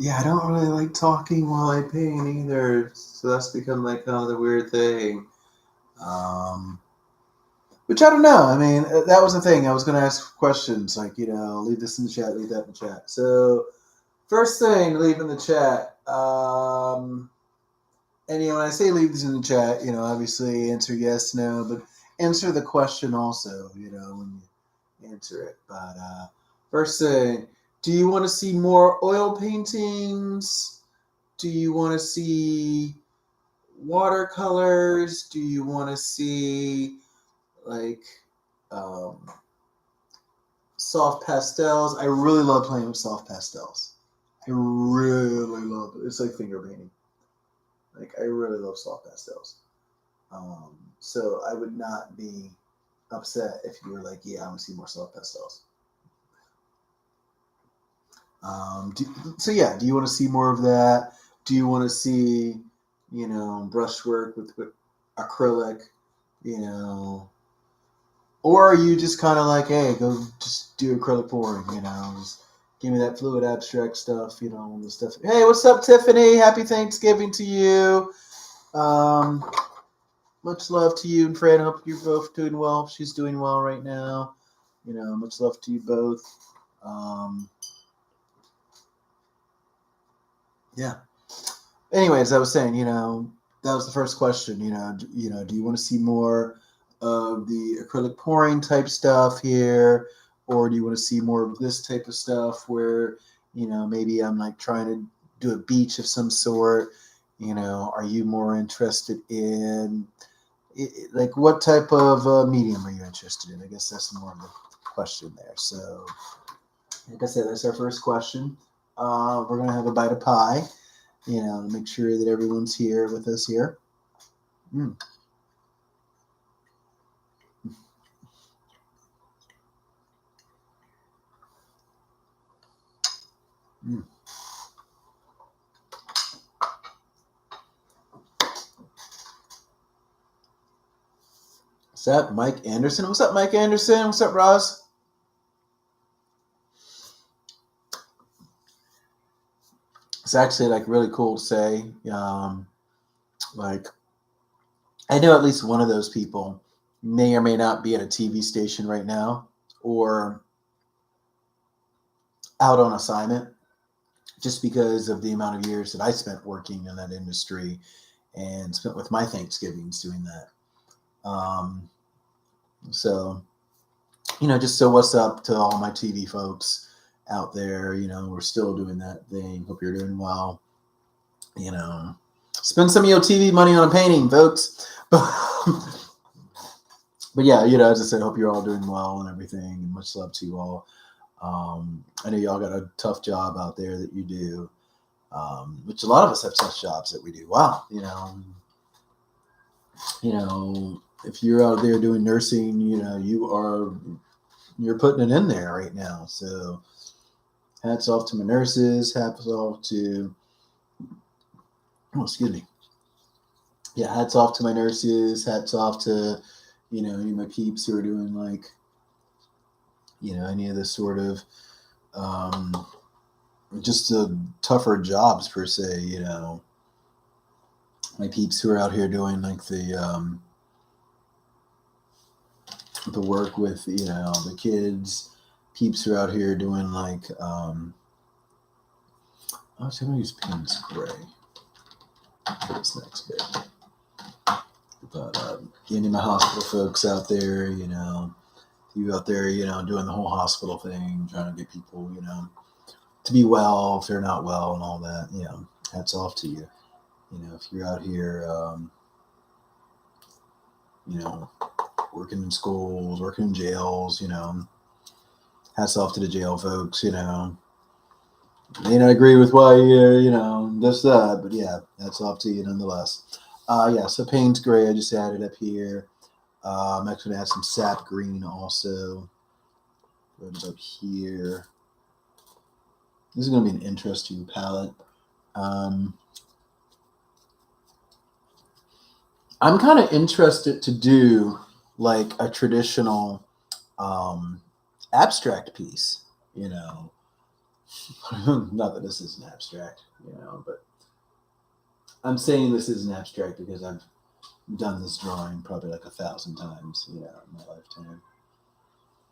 Yeah, I don't really like talking while I paint either, so that's become like kind of the weird thing. Which I don't know. I mean, that was the thing. I was going to ask questions like, leave this in the chat, leave that in the chat. So, first thing, leave in the chat. And when I say leave this in the chat, obviously answer yes, no, but answer the question also, when you answer it. But first thing, do you want to see more oil paintings? Do you want to see watercolors? Do you want to see like soft pastels? I really love playing with soft pastels. I really love it. It's like finger painting. Like, I really love soft pastels. So I would not be upset if you were like, yeah, I want to see more soft pastels. Do you want to see more of that? Do you want to see, brushwork with acrylic, or are you just kind of like, hey, go just do acrylic pouring, just give me that fluid abstract stuff, and the stuff. Hey, what's up, Tiffany? Happy Thanksgiving to you. Much love to you and Fred. I hope you're both doing well. She's doing well right now. Much love to you both. Yeah. Anyways, I was saying, that was the first question. Do you want to see more of the acrylic pouring type stuff here, or do you want to see more of this type of stuff where, maybe I'm like trying to do a beach of some sort? Are you more interested in like what type of medium are you interested in? I guess that's more of the question there. So, like I said, that's our first question. We're gonna have a bite of pie, to make sure that everyone's here with us here. Mm. Mm. What's up, Mike Anderson? What's up, Mike Anderson? What's up, Roz? it's actually like really cool to say. Like I know at least one of those people may or may not be at a TV station right now or out on assignment, just because of the amount of years that I spent working in that industry and spent with my Thanksgivings doing that. So, just so what's up to all my TV folks out there, we're still doing that thing. Hope you're doing well. Spend some of your TV money on a painting, folks. But yeah, as I said, hope you're all doing well and everything, and much love to you all. I know y'all got a tough job out there that you do, which a lot of us have tough jobs that we do. Wow, if you're out there doing nursing, you're putting it in there right now. So hats off to my nurses, hats off to, excuse me. Yeah, hats off to my nurses, hats off to, any of my peeps who are doing like, any of this sort of, just the tougher jobs per se, my peeps who are out here doing like the work with, the kids, peeps who are out here doing like, I'm going to use Payne's Gray. This next bit. But any of my hospital folks out there, you out there, doing the whole hospital thing, trying to get people, to be well if they're not well and all that, hats off to you. If you're out here, working in schools, working in jails, hats off to the jail folks, may not agree with why you're, this, that, but yeah, hats off to you nonetheless. So Payne's Gray, I just added up here. I'm actually going to add some sap green also. Right up here. This is going to be an interesting palette. I'm kind of interested to do like a traditional abstract piece, Not that this is an abstract, but I'm saying this is an abstract because I've done this drawing probably like 1,000 times, in my lifetime.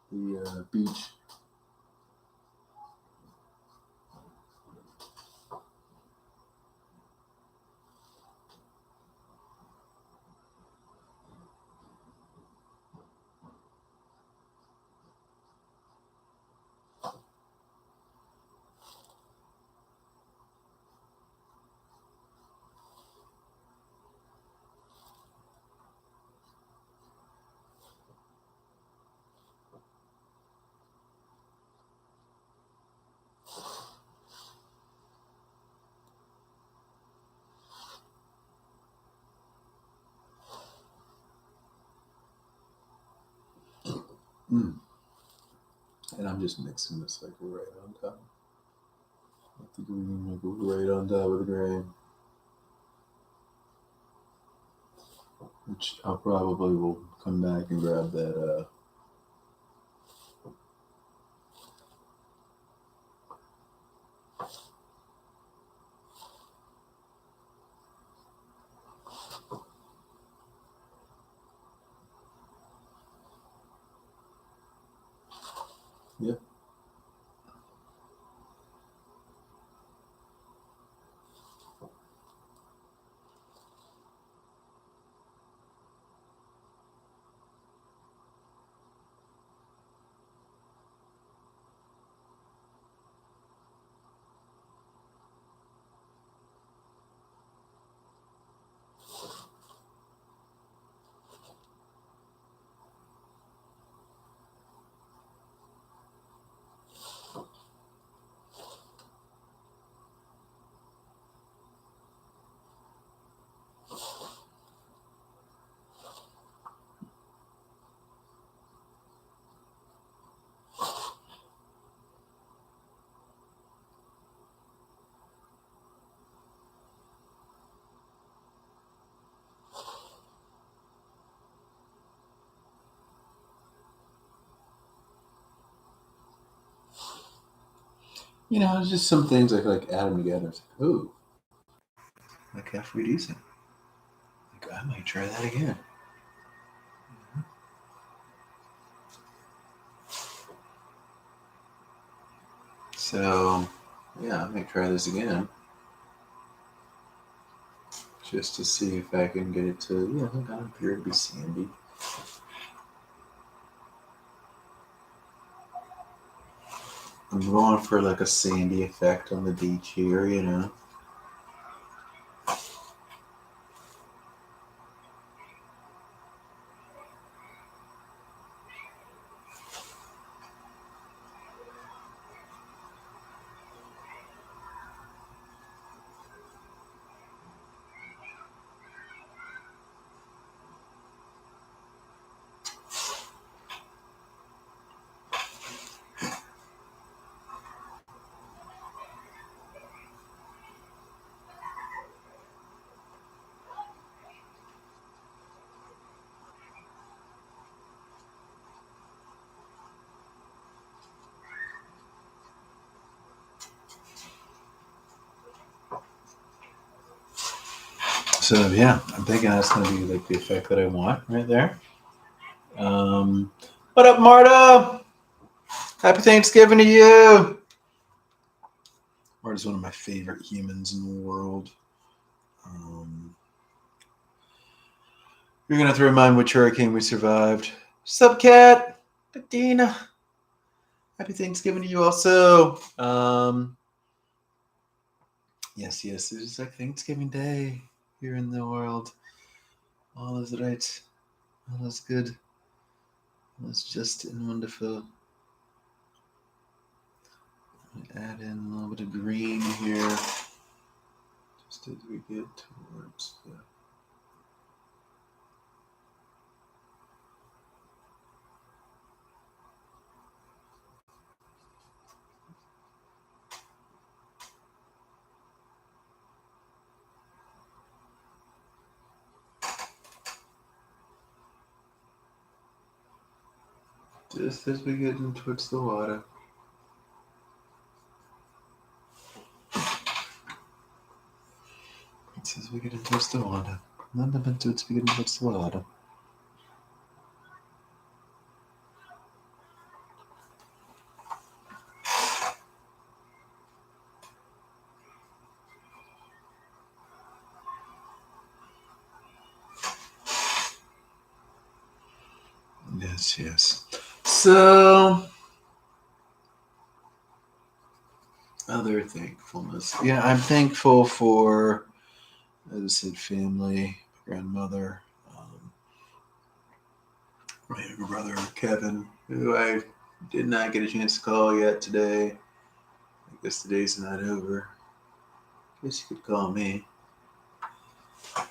The beach. And I'm just mixing this like right on top. Let the green like right on top of the gray. Which I'll probably will come back and grab that yep. You know, it's just some things I like add them together. It's like, ooh, like halfway decent. Like, I might try that again. So, yeah, I might try this again. Just to see if I can get it to, yeah, I don't appear to be sandy. I'm going for like a sandy effect on the beach here, you know. So yeah, I'm thinking that's gonna be like the effect that I want right there. What up, Marta? Happy Thanksgiving to you. Marta's one of my favorite humans in the world. You're gonna have to remind which hurricane we survived. Sup, cat? Dina. Happy Thanksgiving to you also. Yes, it's like Thanksgiving Day here in the world. All is right. All is good. All is just and wonderful. Add in a little bit of green here. Just as we get towards the just as we get in towards the water. Just as we get in towards the water. Not a bit towards we get in towards the water. Yes. So, other thankfulness. Yeah, I'm thankful for, as I said, family, grandmother, my younger brother, Kevin, who I did not get a chance to call yet today. I guess the day's not over. I guess you could call me.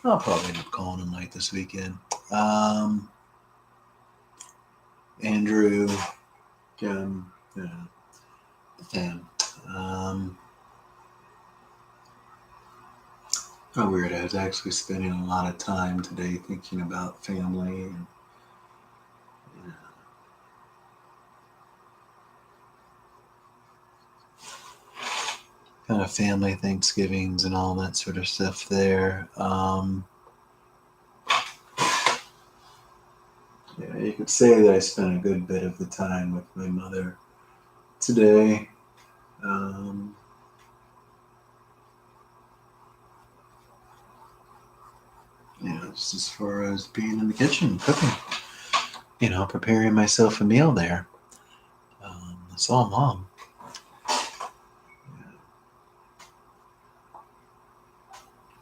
I'll probably end up calling him like this weekend. Andrew, Kim, the fam. How weird. I was actually spending a lot of time today thinking about family and kind of family Thanksgivings and all that sort of stuff there. Yeah, you could say that I spent a good bit of the time with my mother today. Just as far as being in the kitchen, cooking, preparing myself a meal there. That's all mom.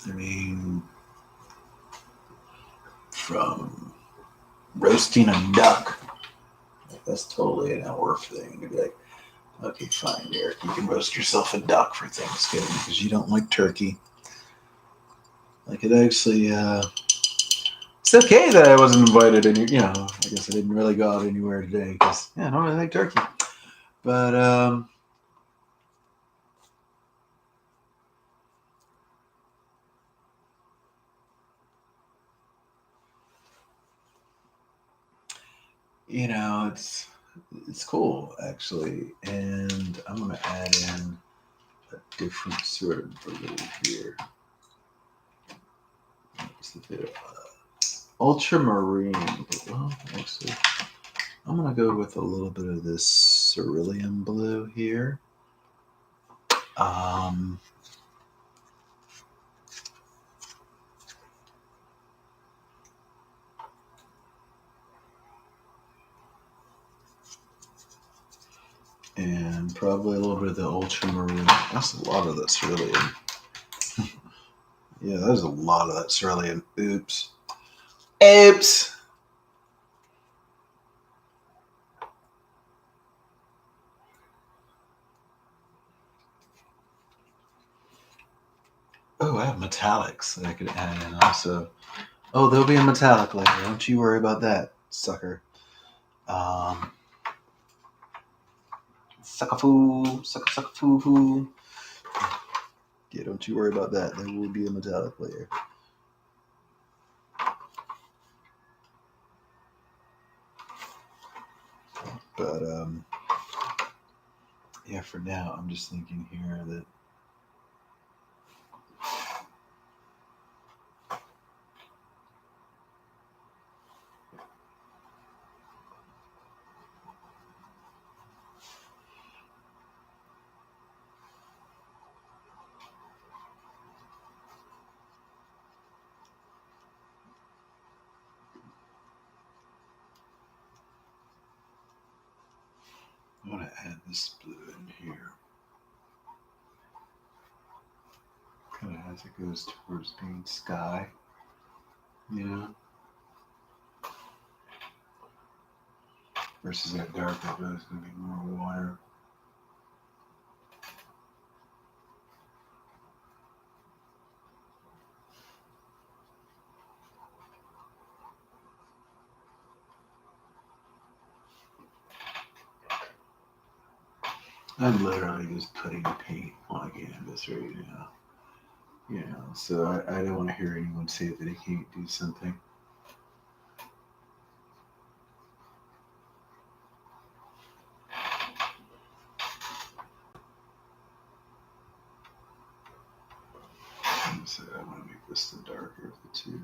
I mean, from roasting a duck, that's totally an hour thing. To be like, okay, fine, Derrick, you can roast yourself a duck for Thanksgiving because you don't like turkey. Like it actually, it's okay that I wasn't invited any. I guess I didn't really go out anywhere today because I don't really like turkey. But it's cool actually, and I'm gonna add in a different sort of blue here. It's a bit of ultramarine. Well, actually, I'm gonna go with a little bit of this cerulean blue here. And probably a little bit of the ultramarine. That's a lot of that cerulean. Yeah, there's a lot of that cerulean. Oops. Oops. Oh, I have metallics that I could add in also. Oh, there'll be a metallic later. Don't you worry about that, sucker. Sucker foo. Sucker foo foo. Yeah, don't you worry about that. There will be a metallic layer. But yeah, for now, I'm just thinking here that I'm going to add this blue in here. Kind of as it goes towards being sky, you know, versus that darker blue is going to be more water. I'm literally just putting paint on a canvas right now. You know, so I don't want to hear anyone say that he can't do something. So I want to make this the darker of the two.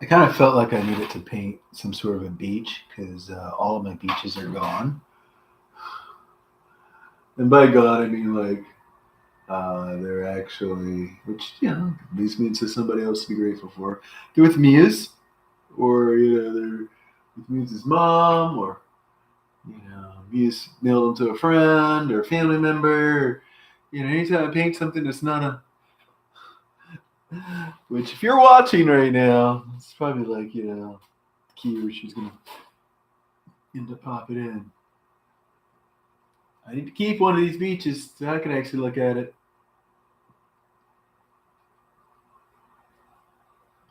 I kind of felt like I needed to paint some sort of a beach because all of my beaches are gone. And by gone, I mean like they're actually, which, you know, leads me into somebody else to be grateful for. They're with Mia's, or, you know, they're with Mia's mom, or, you know, Mia's mailed them to a friend or a family member. Or, you know, anytime I paint something that's not a, which if you're watching right now, it's probably like, you know, key where she's going to end up popping in. I need to keep one of these beaches so I can actually look at it.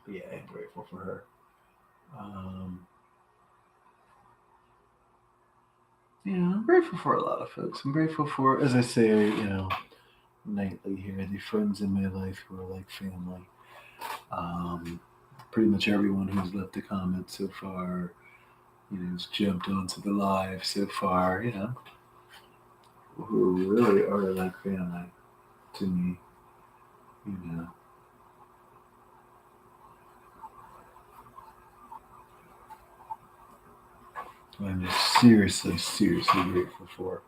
But yeah, I'm grateful for her. You know, I'm grateful for a lot of folks. I'm grateful for, as I say, you know, nightly here, the friends in my life who are like family. Pretty much everyone who's left a comment so far, has jumped onto the live so far, who really are like family to me, I'm just seriously, seriously grateful for.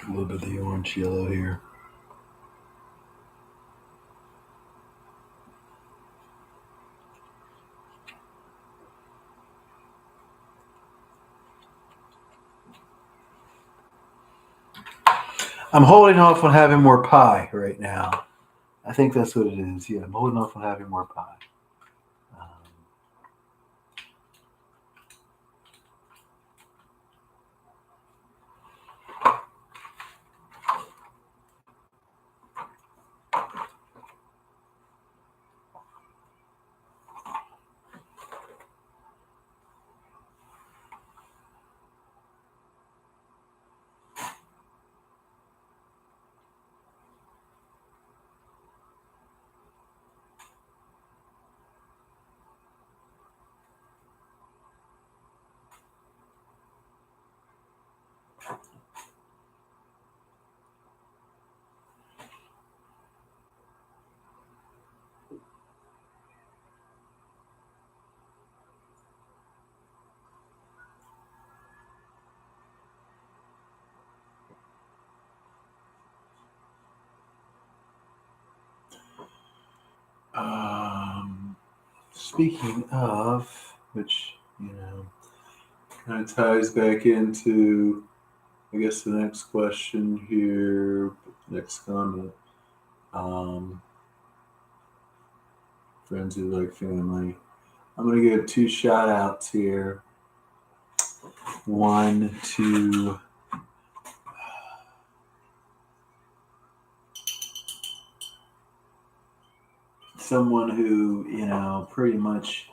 A little bit of the orange yellow here. I'm holding off on having more pie right now. I think that's what it is. Yeah, I'm holding off on having more pie. Speaking of, which, kind of ties back into, I guess, the next question here, next comment. Friends who like family. I'm going to give 2 shout outs here. One to someone who, pretty much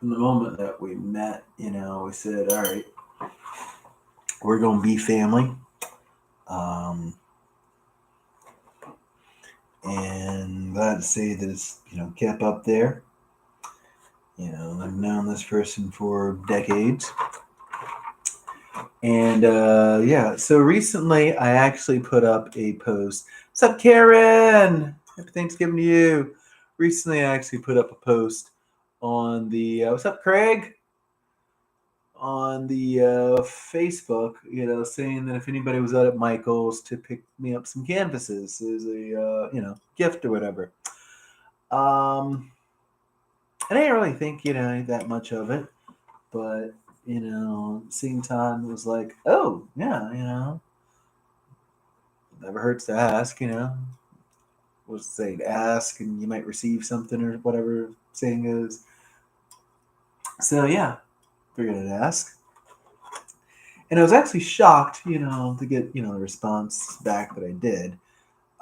in the moment that we met, we said, all right, we're going to be family. And glad to say that it's, kept up there. I've known this person for decades. And so recently I actually put up a post. What's up, Karen? Happy Thanksgiving to you. Recently I actually put up a post on the, what's up, Craig? On the Facebook, saying that if anybody was out at Michael's to pick me up some canvases as a, gift or whatever. I didn't really think, that much of it, but, at the same time, it was like, oh, yeah, never hurts to ask, what's the saying, ask and you might receive something or whatever saying is. So, yeah, figured I'd ask. And I was actually shocked, to get, the response back that I did.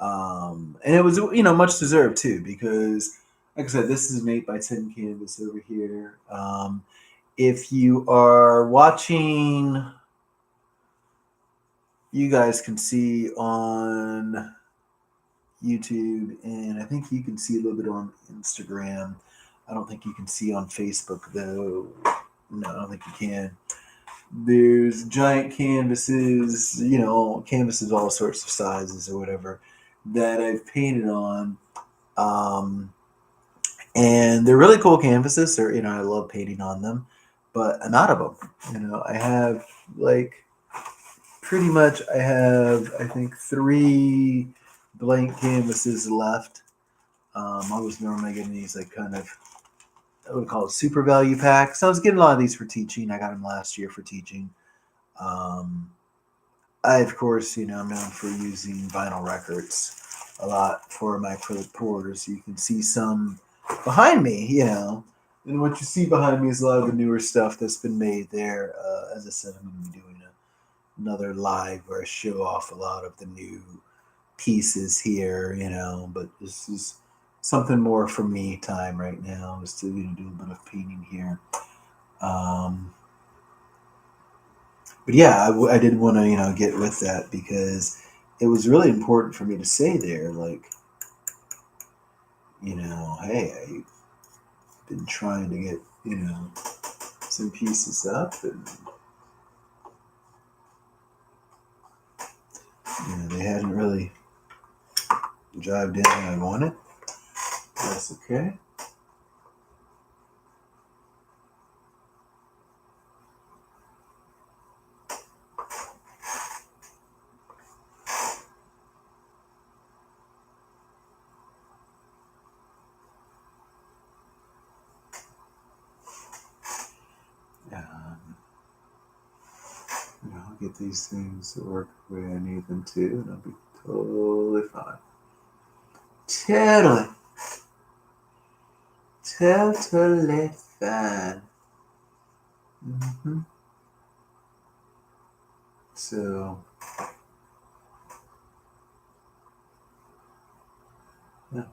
And it was, much deserved too, because like I said, this is an 8x10 canvas over here. If you are watching, you guys can see on YouTube, and I think you can see a little bit on Instagram. I don't think you can see on Facebook, though. No, I don't think you can. There's giant canvases, canvases all sorts of sizes or whatever that I've painted on. And they're really cool canvases. They're, I love painting on them, but I'm out of them. I have pretty much I have, I think, 3 blank canvases left. I was normally getting these kind of I would call it super value pack. So I was getting a lot of these for teaching. I got them last year for teaching. I, of course, I'm known for using vinyl records a lot for my acrylic pours. You can see some behind me, And what you see behind me is a lot of the newer stuff that's been made there. As I said, I'm going to be doing another live where I show off a lot of the new pieces here, But this is something more for me time right now, is to do a bit of painting here. But yeah, I did want to, get with that because it was really important for me to say there, like, hey, I've been trying to get, some pieces up, and they hadn't really jived in when I wanted. That's okay. I'll get these things to work the way I need them to, and I'll be totally fine. Totally fine. So, yeah.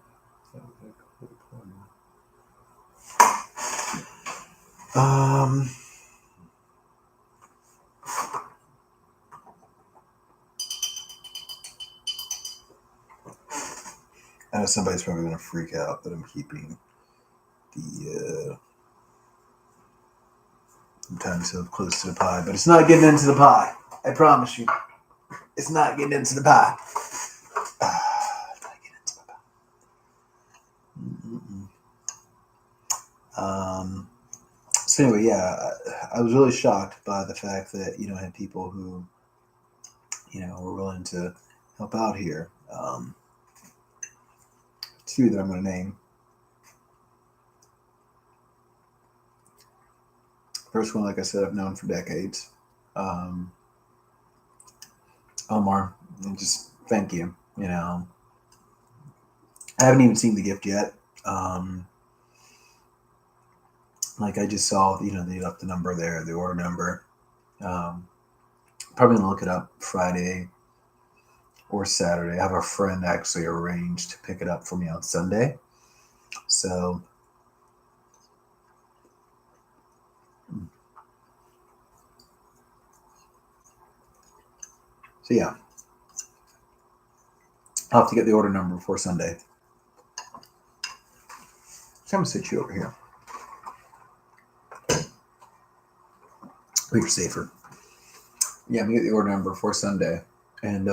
I know somebody's probably going to freak out that I'm keeping the sometimes so close to the pie, but it's not getting into the pie. I promise you, it's not getting into the pie. It's not getting into the pie. So anyway, yeah, I was really shocked by the fact that I had people who were willing to help out here. Two that I'm going to name. First one, like I said, I've known for decades. Omar, and just thank you. I haven't even seen the gift yet. Like I just saw, they left the number there, the order number. Probably gonna look it up Friday or Saturday. I have a friend actually arranged to pick it up for me on Sunday. So yeah, I'll have to get the order number before Sunday. So I'm gonna sit you over here. You're safer. Yeah, I'm gonna get the order number before Sunday, and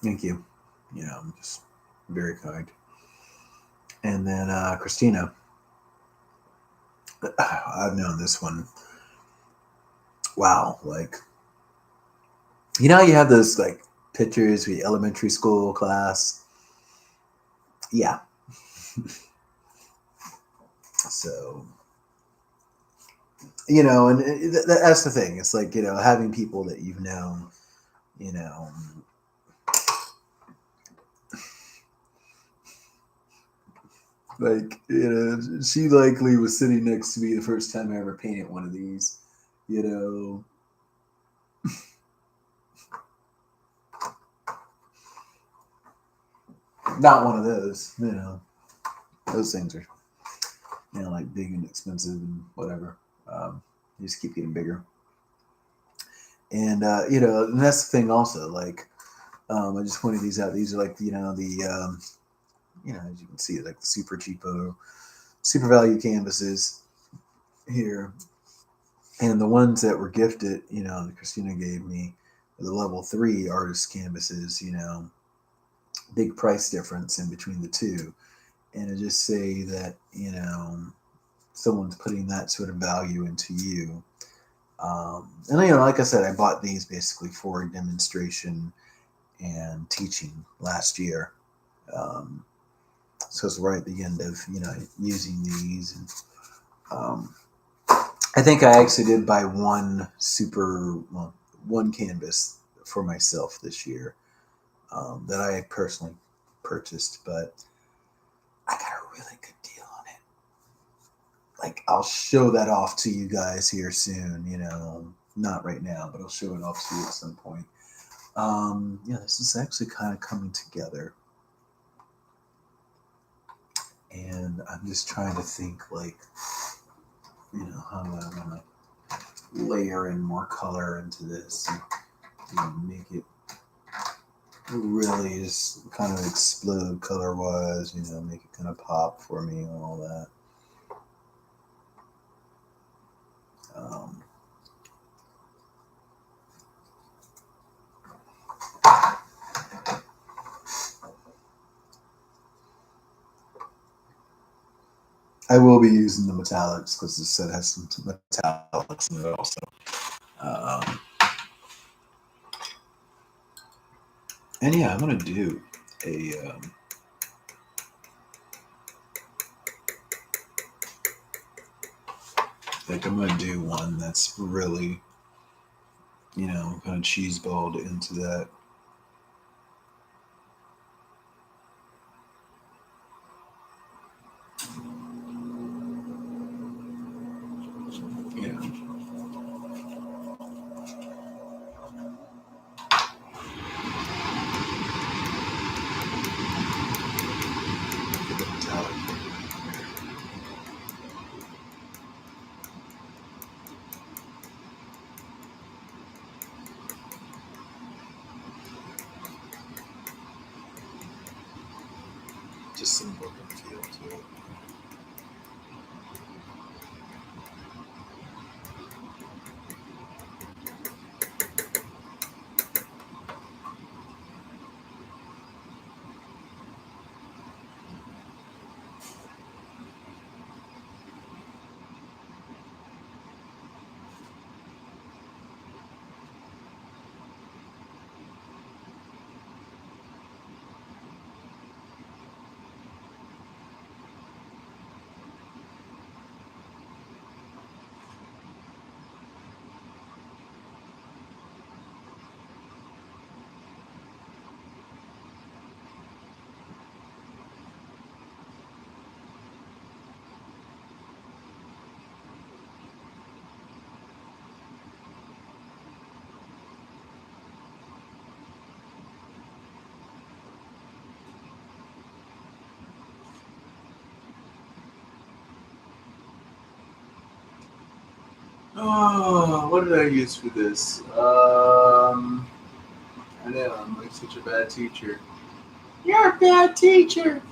thank you. I'm just very kind. And then Christina, I've known this one. Wow, like you have those like pictures with elementary school class. Yeah. So and that's the thing. It's like having people that you've known, like she likely was sitting next to me the first time I ever painted one of these. Not one of those. Those things are like big and expensive and whatever. You just keep getting bigger. And and that's the thing also. Like I just pointed these out. These are like the as you can see, like the super cheapo, super value canvases here. And the ones that were gifted, that Christina gave me, the level 3 artist canvases, big price difference in between the two. And to just say that, someone's putting that sort of value into you. And like I said, I bought these basically for demonstration and teaching last year. So So it's right at the end of using these. And I think I actually did buy one canvas for myself this year that I personally purchased, but I got a really good deal on it. Like, I'll show that off to you guys here soon, not right now, but I'll show it off to you at some point. This is actually kind of coming together. And I'm just trying to think, like, how am I going to layer in more color into this and make it really just kind of explode color-wise, make it kind of pop for me and all that. I will be using the metallics because the set has some metallics in it also. And yeah, I'm going to do a... I'm going to do one that's really, kind of cheese-balled into that. Yeah. Just some look and feel to it. Oh, what did I use for this? I know, I'm like such a bad teacher. You're a bad teacher.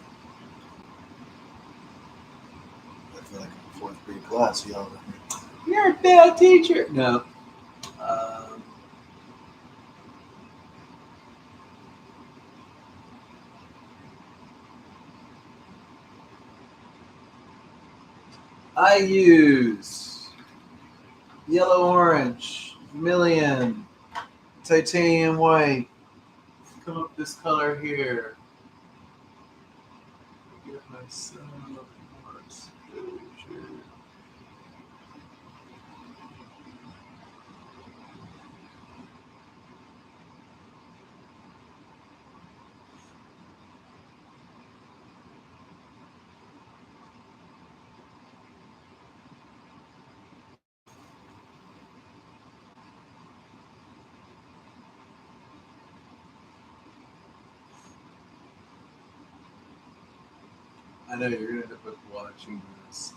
I feel like I'm in fourth grade class, y'all. You're a bad teacher. No. I use yellow orange, vermilion, titanium white. Come up this color here. Get myself more exposure. I know you're gonna end up watching this.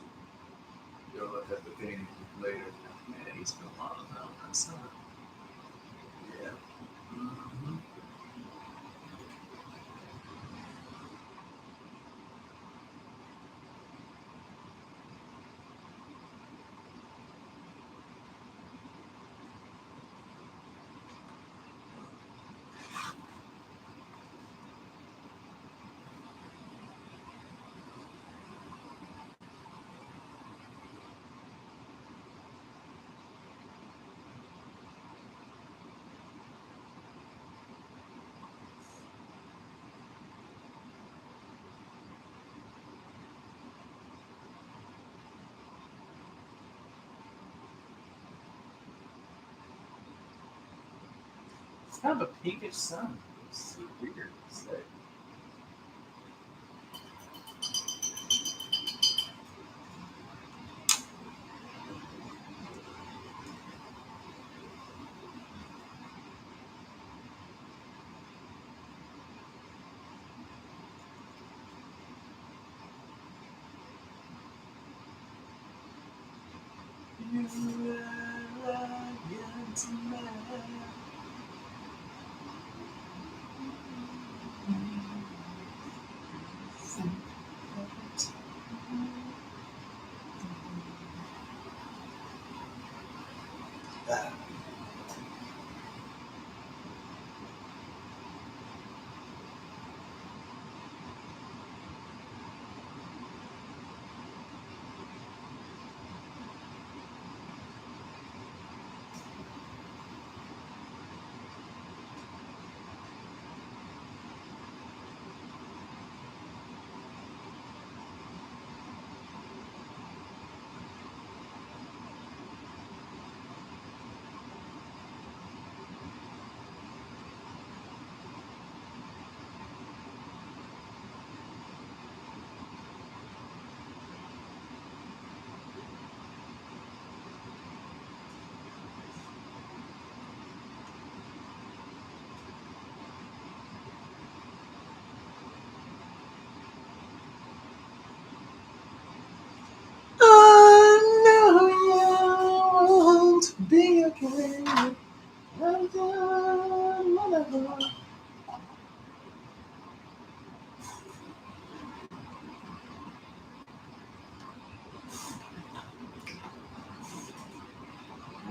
You'll look at the painting later. Man, he spent a lot of time on that. Yeah. Mm-hmm. It's kind of a pinkish sun. It's weird to say. I know you won't be okay.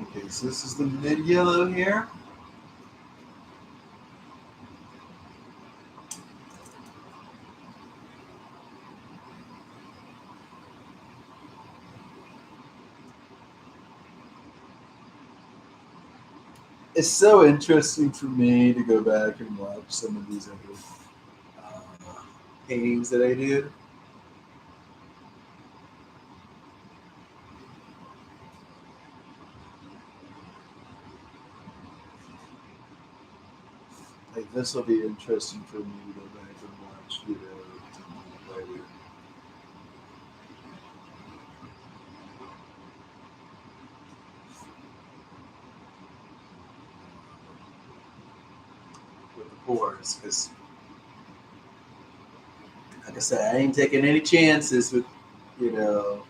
Okay, so this is the mid yellow here. It's so interesting for me to go back and watch some of these other paintings that I did. Like this will be interesting for me to go back and watch, you know, later. With the pores, because like I said, I ain't taking any chances with, you know,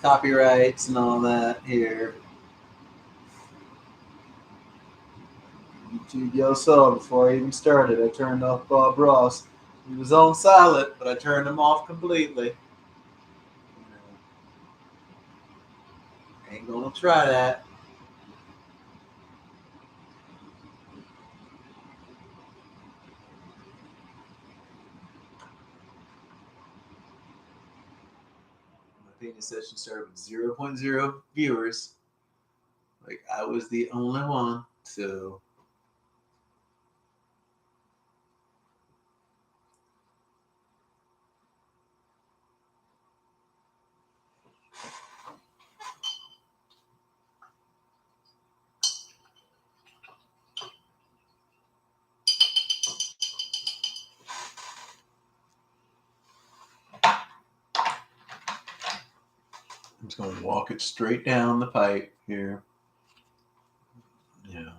copyrights and all that here. YouTube, y'all saw before I even started, I turned off Bob Ross. He was on silent, but I turned him off completely. You know, ain't gonna try that. My painting session started with 0.0 viewers. Like I was the only one, so. I'm just going to walk it straight down the pipe here. Yeah.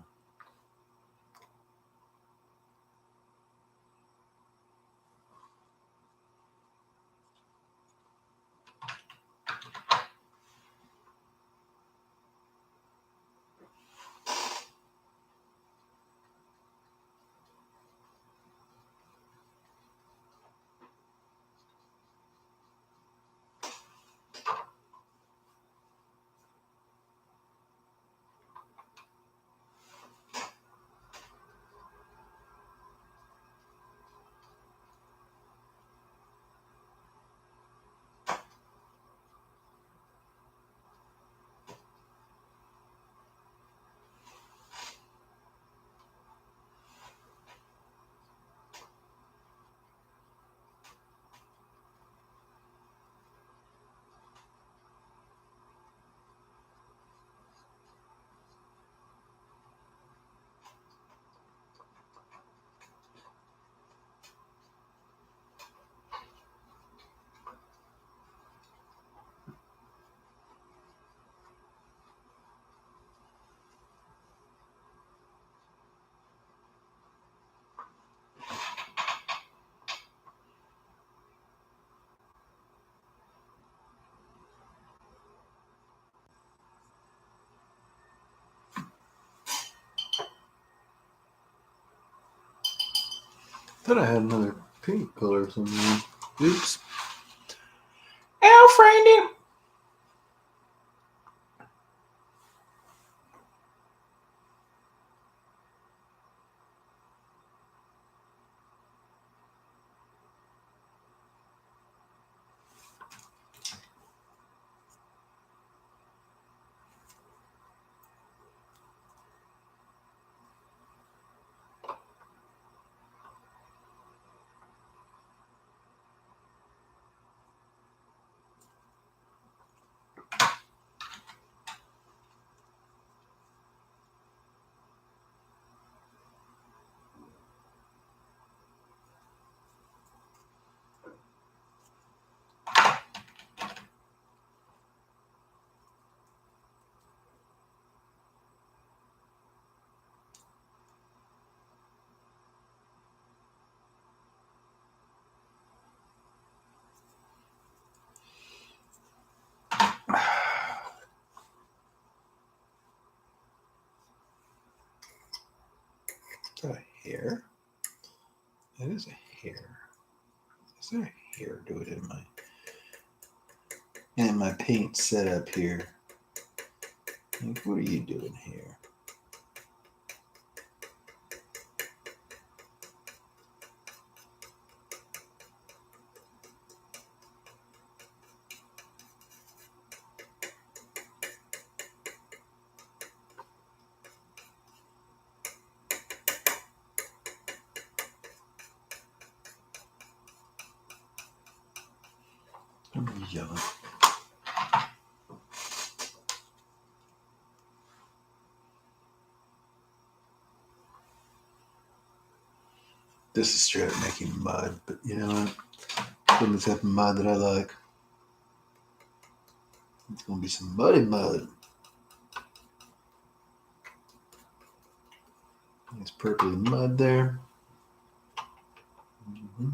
Thought I had another pink color somewhere. Oops. Ow, Franny! Is that a hair? That is a hair. Is there a hair to it in my paint setup here? Like, what are you doing here? I'm yelling. This is straight up making mud, but you know what? From the type of mud that I like. It's gonna be some muddy mud. Nice purple mud there. Mm-hmm.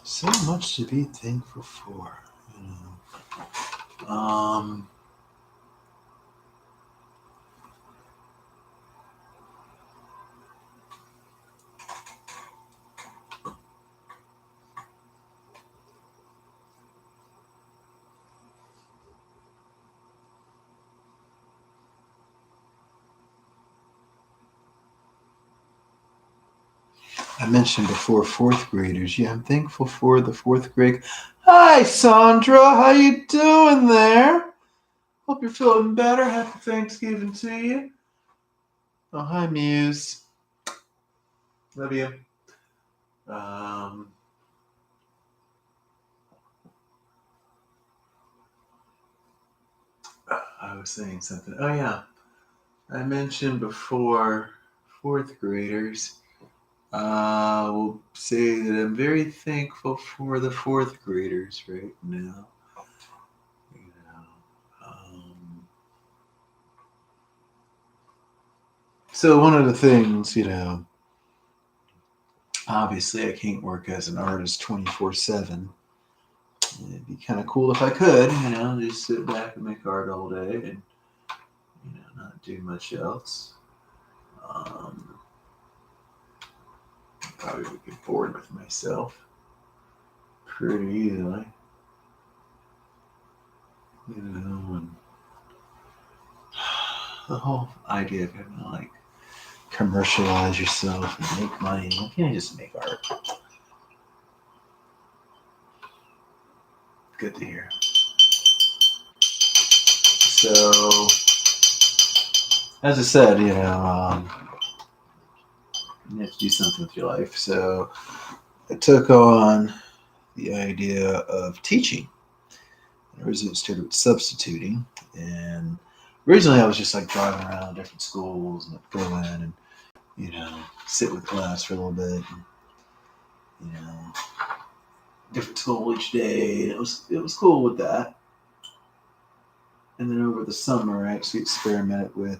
So much to be thankful for, you know. I mentioned before fourth graders. Yeah, I'm thankful for the fourth grade. Hi, Sandra. How you doing there? Hope you're feeling better. Happy Thanksgiving to you. Oh, hi, Muse. Love you. I was saying something. Oh, yeah. I mentioned before fourth graders. Will say that I'm very thankful for the fourth graders right now. You know, so one of the things, you know, obviously I can't work as an artist 24/7. It'd be kind of cool if I could, just sit back and make art all day and, not do much else. Probably would get bored with myself pretty easily. And the whole idea of having to like commercialize yourself and make money. You can't just make art. Good to hear. So, as I said, you have to do something with your life. So, I took on the idea of teaching. I originally started with substituting, and originally I was just like driving around different schools and go in and sit with class for a little bit, and, different school each day. And it was cool with that. And then over the summer, I actually experimented with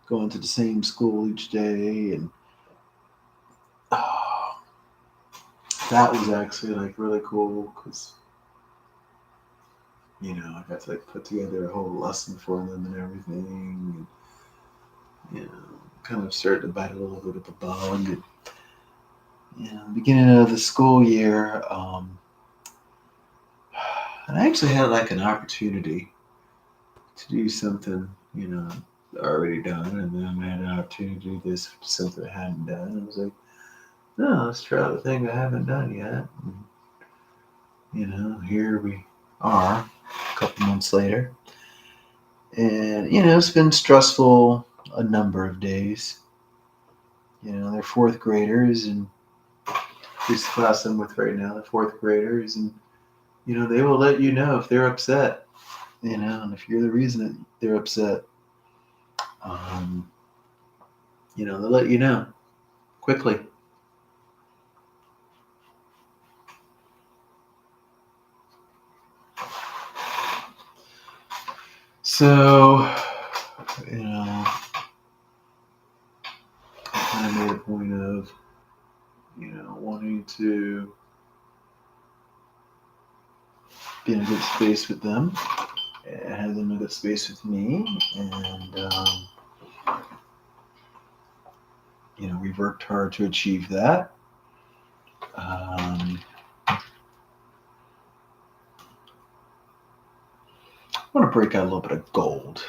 going to the same school each day, and that was actually like really cool because I got to like put together a whole lesson for them and everything, and kind of started to bite a little bit of the bug. And beginning of the school year, and I actually had like an opportunity to do something, already done, and then I had an opportunity to do this something I hadn't done. And I was like, no, let's try out the thing I haven't done yet. And, here we are a couple months later. And, it's been stressful a number of days. They're fourth graders, and this class I'm with right now, they're fourth graders, and, they will let you know if they're upset, and if you're the reason that they're upset, they'll let you know quickly. So, I kind of made a point of, wanting to be in a good space with them, and have them in a good space with me, and, we've worked hard to achieve that. I want to break out a little bit of gold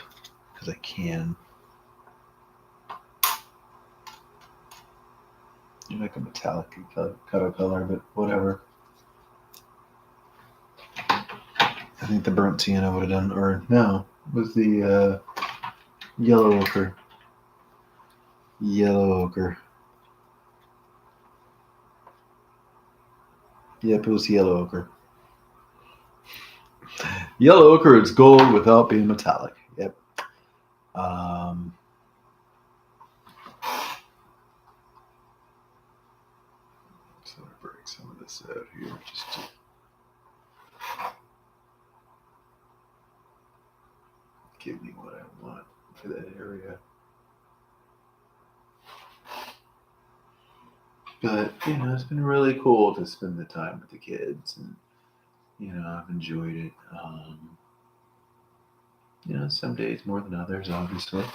because I can. You make a metallic color, but whatever. I think the burnt sienna would have done, or no, it was the yellow ochre. Yellow ochre. Yep, it was yellow ochre. Yellow ochre is gold without being metallic. Yep. So I'm going to break some of this out here just to give me what I want for that area. But, it's been really cool to spend the time with the kids, and, I've enjoyed it. Some days more than others, obviously.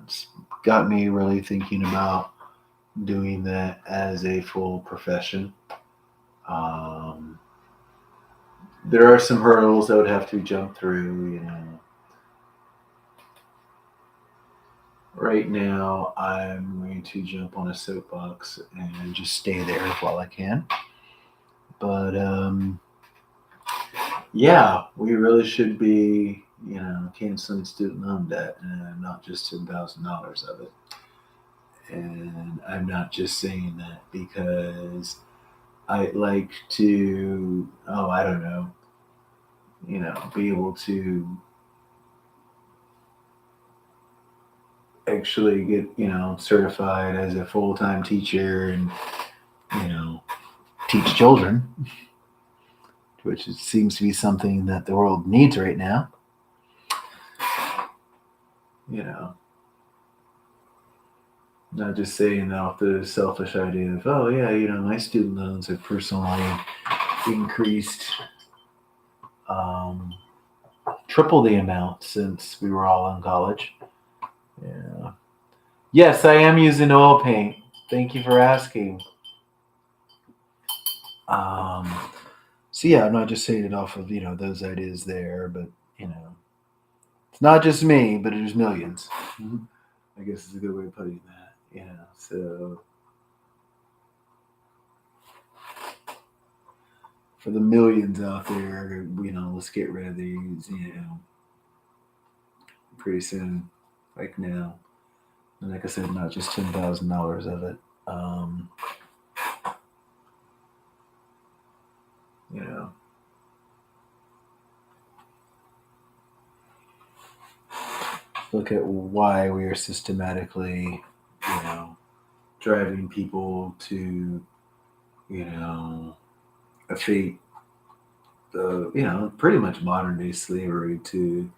It's got me really thinking about doing that as a full profession. There are some hurdles that would have to be jumped through, Right now, I'm going to jump on a soapbox and just stay there while I can. But, yeah, we really should be, canceling student loan debt, and not just $10,000 of it. And I'm not just saying that because I'd like to, I don't know, be able to actually get, certified as a full-time teacher and, teach children, which seems to be something that the world needs right now. Not just saying off the selfish idea of, my student loans have personally increased triple the amount since we were all in college. Yeah. Yes, I am using oil paint. Thank you for asking. So yeah, I'm not just saying it off of those ideas there, but it's not just me, but there's millions. I guess is a good way of putting that. So for the millions out there, let's get rid of these. Pretty soon, like now. And like I said, not just $10,000 of it. Look at why we are systematically, driving people to, a fate, pretty much modern day slavery to,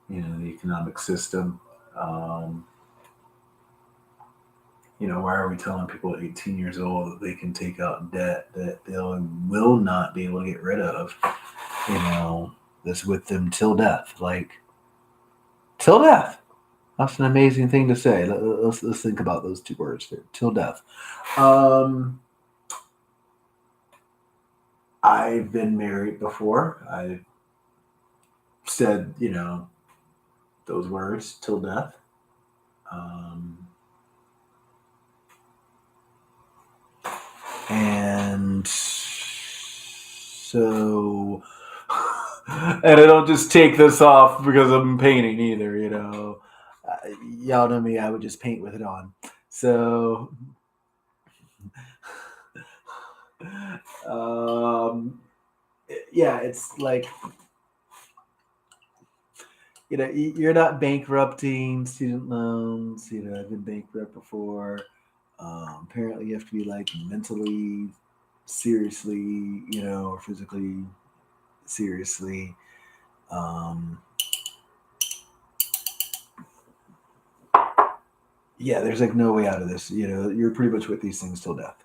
the economic system. Why are we telling people at 18 years old that they can take out debt that they will not be able to get rid of? That's with them till death. Like, till death. That's an amazing thing to say. Let's think about those two words there. Till death. I've been married before. I've said, those words, till death. And so, and I don't just take this off because I'm painting either, y'all know me, I would just paint with it on. So, yeah, it's like, you're not bankrupting student loans. I've been bankrupt before. Apparently, you have to be like mentally seriously, or physically seriously. Yeah, there's like no way out of this. You're pretty much with these things till death.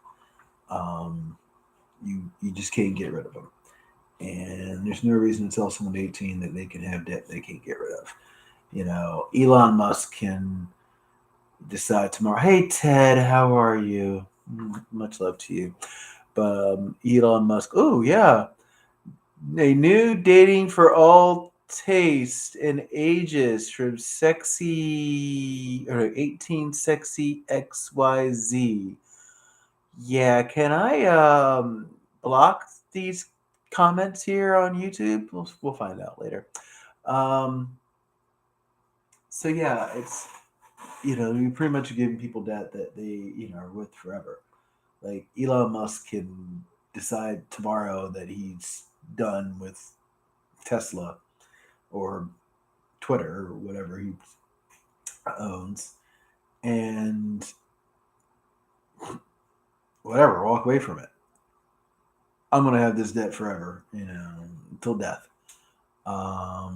You just can't get rid of them. And there's no reason to tell someone 18 that they can have debt they can't get rid of. Elon Musk can decide tomorrow, hey, Ted, how are you? Much love to you. But Elon Musk, oh, yeah, a new dating for all taste and ages from sexy or 18 sexy XYZ. Yeah, can I block these comments here on YouTube? We'll find out later. So yeah, it's you're pretty much giving people debt that they are with forever. Like Elon Musk can decide tomorrow that he's done with Tesla or Twitter or whatever he owns, and whatever, walk away from it. I'm gonna have this debt forever, until death. A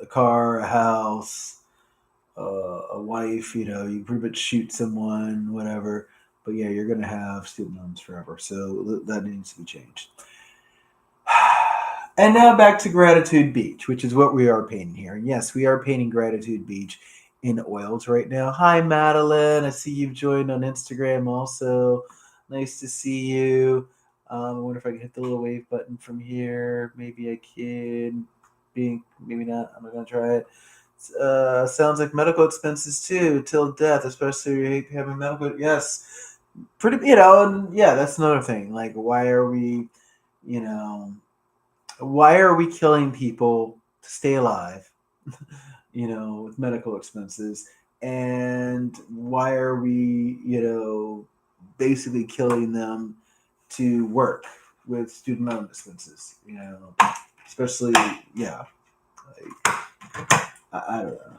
car, a house, a wife. You pretty much shoot someone, whatever. But yeah, you're gonna have student loans forever, so that needs to be changed. And now back to Gratitude Beach, which is what we are painting here. And yes, we are painting Gratitude Beach in oils right now. Hi, Madeline. I see you've joined on Instagram also. Nice to see you. I wonder if I can hit the little wave button from here. Maybe I can. Maybe not. I'm not going to try it. Sounds like medical expenses too, till death, especially having medical. Yes. Pretty, and yeah, that's another thing. Like, why are we killing people to stay alive, with medical expenses? And why are we, basically killing them to work with student loan expenses? Especially, yeah, like, I don't know.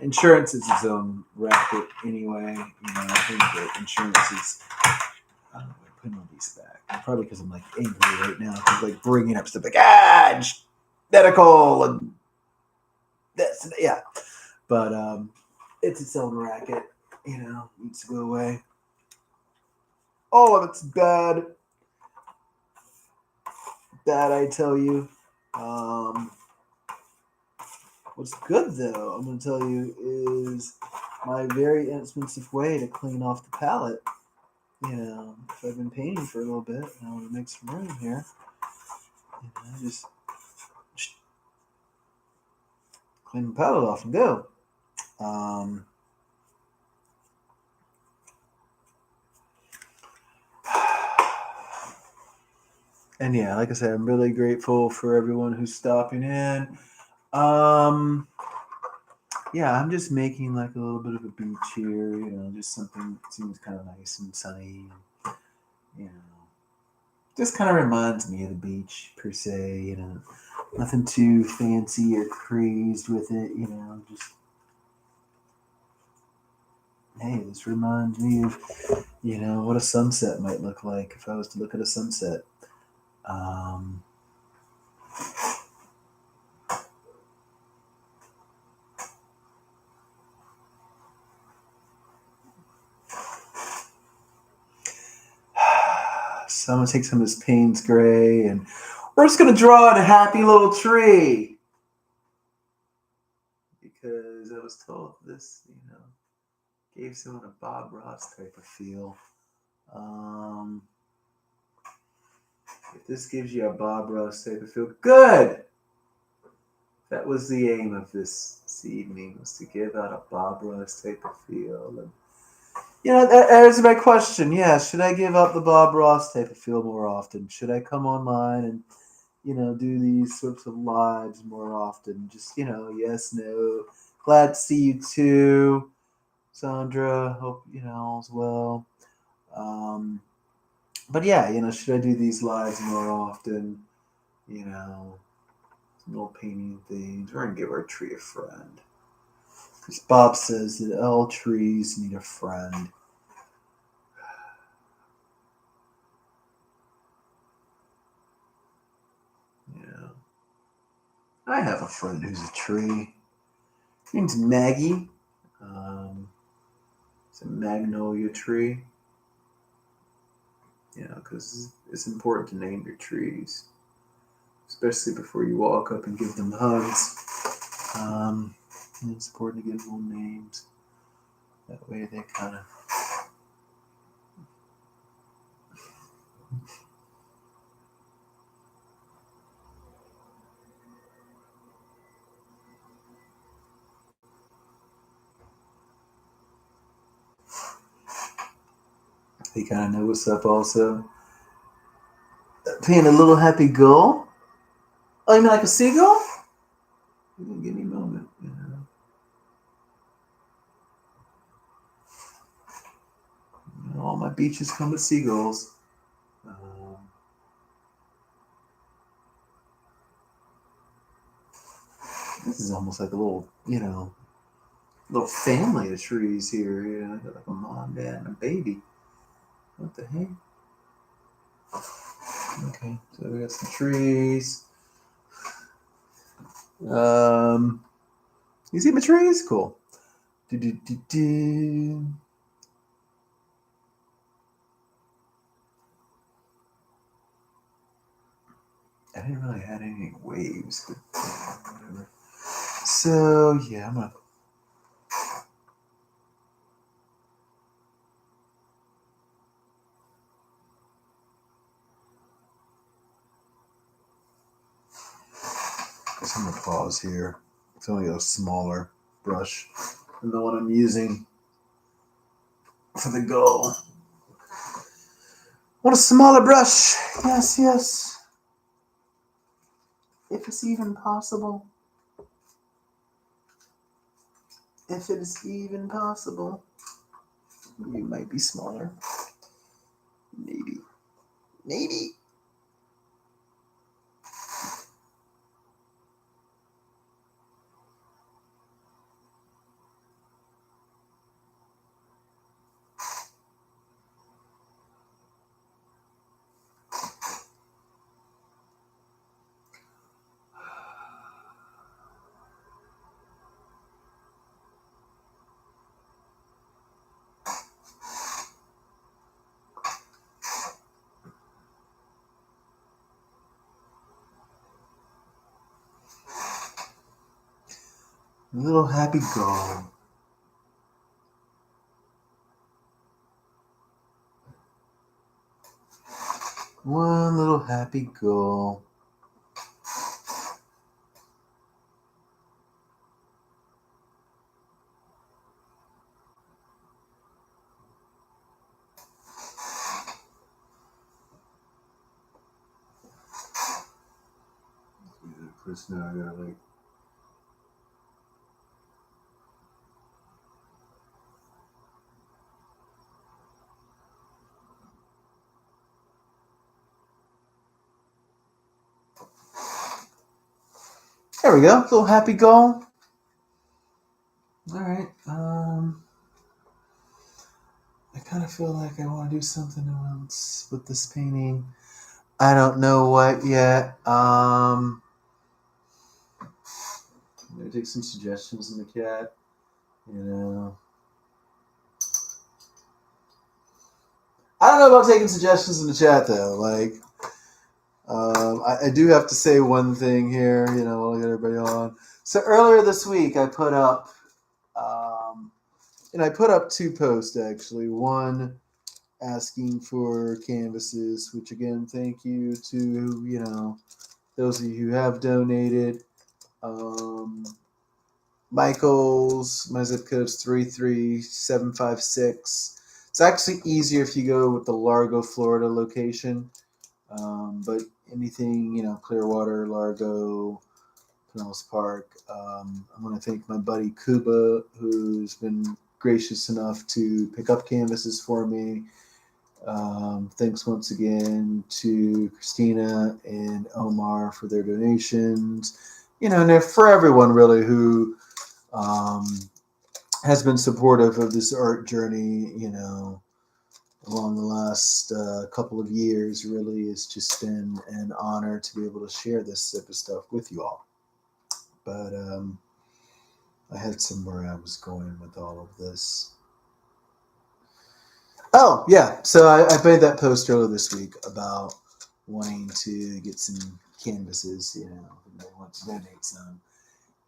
Insurance is its own racket anyway. I think that insurance is. I don't know why I'm putting all these back. Probably because I'm like angry right now. Because like bringing up stuff like medical and this, yeah. But it's its own racket. Needs to go away. All of it's bad. bad, I tell you. What's good though, I'm going to tell you, is my very inexpensive way to clean off the palette. You know, if I've been painting for a little bit, and I want to make some room here. You know, just clean the palette off and go. And yeah, like I said, I'm really grateful for everyone who's stopping in. Yeah, I'm just making like a little bit of a beach here, you know, just something that seems kind of nice and sunny. And, you know, just kind of reminds me of the beach per se, you know, nothing too fancy or crazed with it, you know, just, hey, this reminds me of, you know, what a sunset might look like if I was to look at a sunset. So I'm going to take some of this Payne's Gray, and we're just going to draw a happy little tree. Because I was told this, you know, gave someone a Bob Ross type of feel. If this gives you a Bob Ross type of feel, good! That was the aim of this evening, was to give out a Bob Ross type of feel. And, you know, there's my question. Yeah, should I give up the Bob Ross type of feel more often? Should I come online and, you know, do these sorts of lives more often? Just, you know, yes, no. Glad to see you too, Sandra. Hope, you know, all's well. But yeah, you know, should I do these lives more often? You know, some little painting things. We're going to give our tree a friend. Because Bob says that all trees need a friend. You know, I have a friend who's a tree. Her name's Maggie. It's a magnolia tree. You know, because it's important to name your trees, especially before you walk up and give them hugs. It's important to give them names. That way they kind of know what's up also. Paying a little happy gull. Oh, you mean like a seagull? Give me a moment. You know, all my beaches come with seagulls. This is almost like a little, you know, little family of trees here. You know, got like a mom, dad, and a baby. What the heck? Okay, so we got some trees. You see my trees? Cool. I didn't really have any waves, but whatever. So yeah, I'm gonna. I'm gonna pause here. It's only a smaller brush than the one I'm using for the gull. Want a smaller brush? Yes, yes. If it's even possible. If it is even possible. You might be smaller. Maybe. Maybe. A little happy gull. One little happy gull. Of course, now I gotta like. There we go. Little happy gull. All right. I kind of feel like I want to do something else with this painting. I don't know what yet. I'm gonna take some suggestions in the chat. You know, I don't know about taking suggestions in the chat though. Like, I do have to say one thing here. You know, I'll get everybody on. So earlier this week, I put up, and I put up 2 posts actually. One asking for canvases, which again, thank you to those of you who have donated. Michael's, my zip code's 33756. It's actually easier if you go with the Largo, Florida location. But anything, Clearwater, Largo, Pinellas Park. I want to thank my buddy Kuba, who's been gracious enough to pick up canvases for me. Thanks once again to Christina and Omar for their donations. And for everyone really who has been supportive of this art journey, along the last couple of years. Really, it's just been an honor to be able to share this type of stuff with you all. But I had somewhere I was going with all of this. Oh, yeah. So I made that post earlier this week about wanting to get some canvases, if they want to donate some.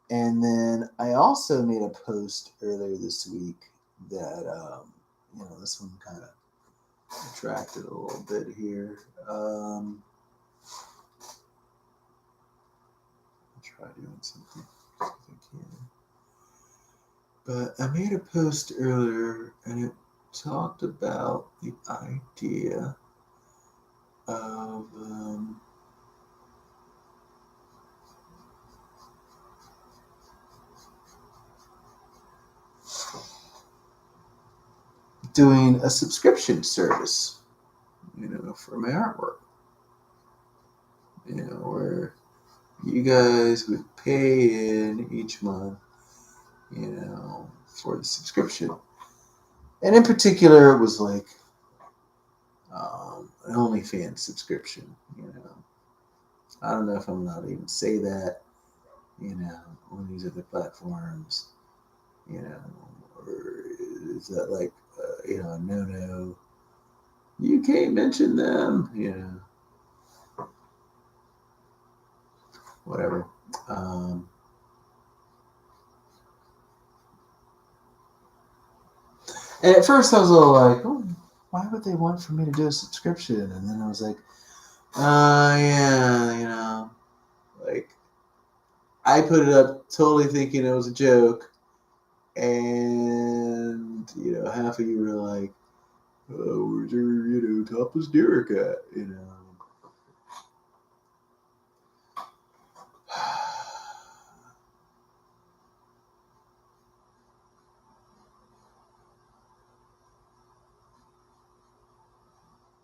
And then I also made a post earlier this week that, this one kind of attracted a little bit here. I'll try doing something if I can. But I made a post earlier and it talked about the idea of doing a subscription service, for my artwork. Where you guys would pay in each month, for the subscription. And in particular, it was like an OnlyFans subscription, I don't know if I'm allowed to even say that, on these other platforms, or is that like, a no-no? You can't mention them, whatever. And at first I was a little like, oh, why would they want for me to do a subscription? And then I was like, yeah, like I put it up totally thinking it was a joke. And, half of you were like, oh, where's your, topless Derrick at,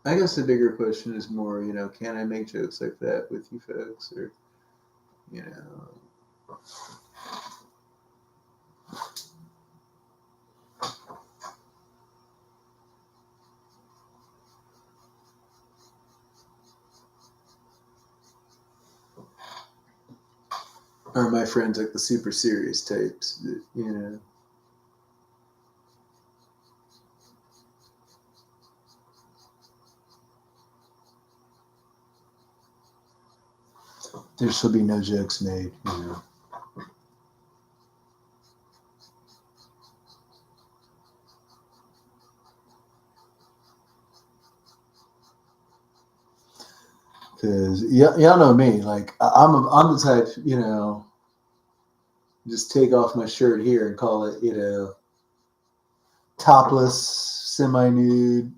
I guess the bigger question is more, can I make jokes like that with you folks? Or, or my friends like the super serious types, that, there shall be no jokes made, Because y'all know me. Like I'm the type, just take off my shirt here and call it, topless, semi-nude,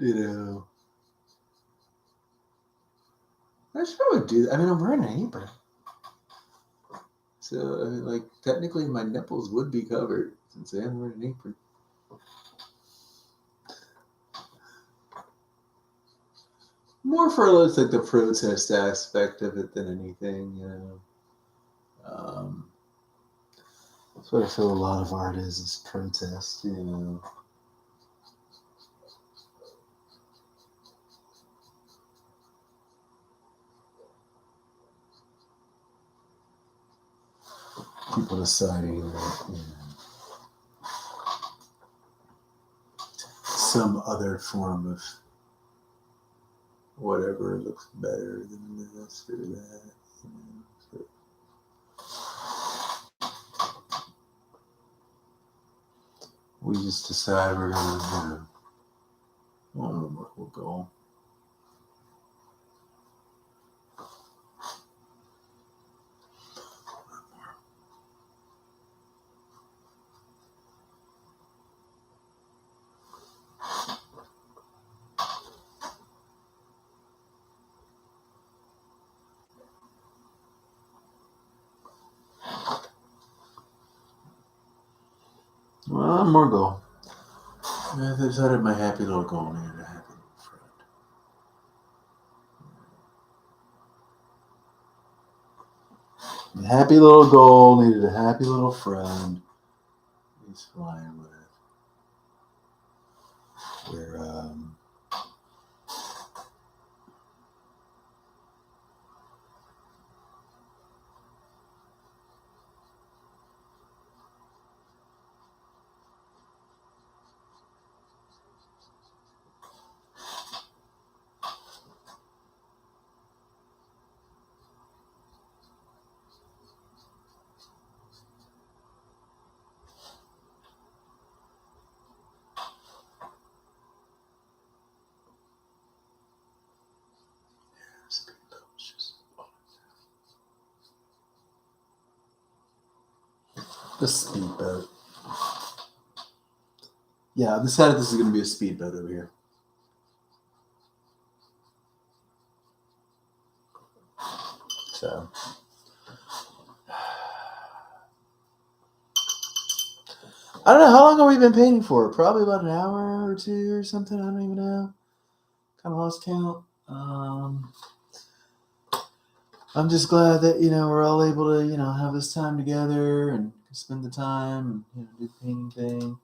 I should probably do that. I mean, I'm wearing an apron. So, I mean, like, technically my nipples would be covered since I am wearing an apron. More for like the protest aspect of it than anything, That's what I feel a lot of art is protest. People deciding that, some other form of whatever looks better than this or that. So we just decide we're gonna, we'll go. One more goal. I decided my happy little goal needed a happy little friend. The happy little goal needed a happy little friend. He's flying with it. We're the speedboat. Yeah, I decided this is going to be a speedboat over here. So, I don't know, how long have we been painting for? Probably about an hour or two or something. I don't even know. Kind of lost count. I'm just glad that we're all able to have this time together and spend the time and do the painting thing.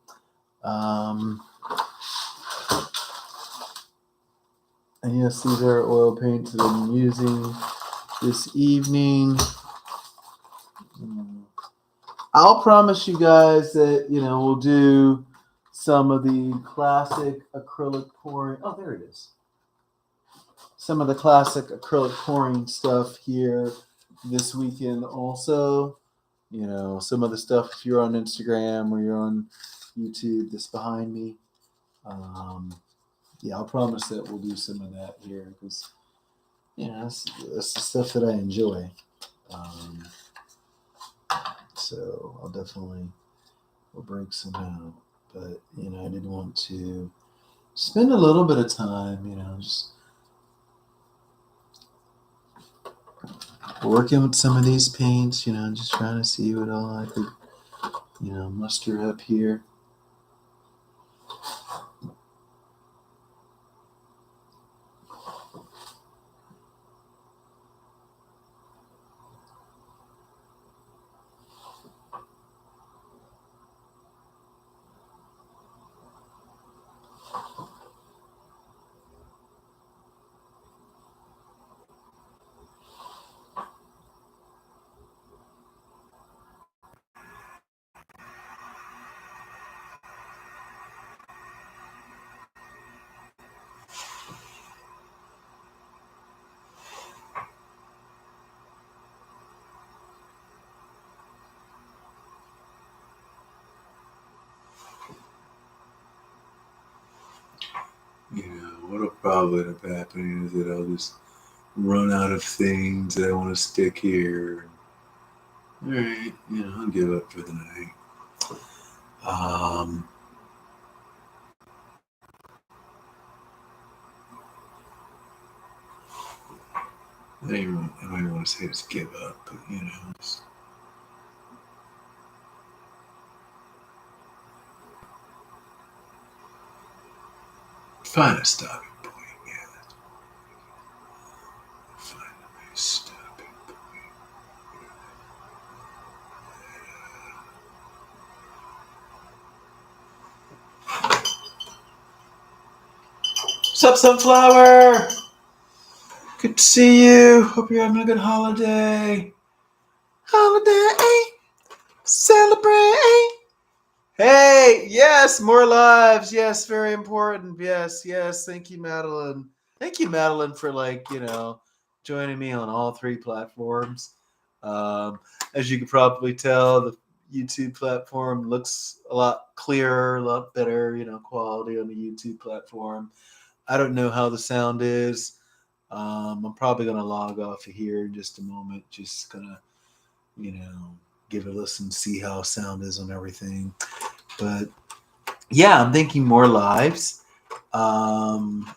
And yes, these are oil paints that I'm using this evening. I'll promise you guys that we'll do some of the classic acrylic pouring. Oh, there it is. Some of the classic acrylic pouring stuff here this weekend also. Some of the stuff, if you're on Instagram or you're on YouTube, that's behind me. Yeah, I'll promise that we'll do some of that here because that's the stuff that I enjoy. So I'll definitely will break some out. But I did want to spend a little bit of time, just working with some of these paints, just trying to see what all I could, muster up here. what'll probably end up happening is that I'll just run out of things that I want to stick here. All right, I'll give up for the night. I don't even want to say just give up, but just find a stopping point. Yeah, that's what find a nice stopping point. What's up, Sunflower? Good to see you. Hope you're having a good holiday. Celebrate. Hey, yes, more lives. Yes, very important. Yes. Thank you, Madeline. Thank you, Madeline, for joining me on all 3 platforms. As you could probably tell, the YouTube platform looks a lot clearer, a lot better, quality on the YouTube platform. I don't know how the sound is. I'm probably going to log off of here in just a moment. Just gonna, give it a listen, see how sound is on everything. But yeah, I'm thinking more lives. And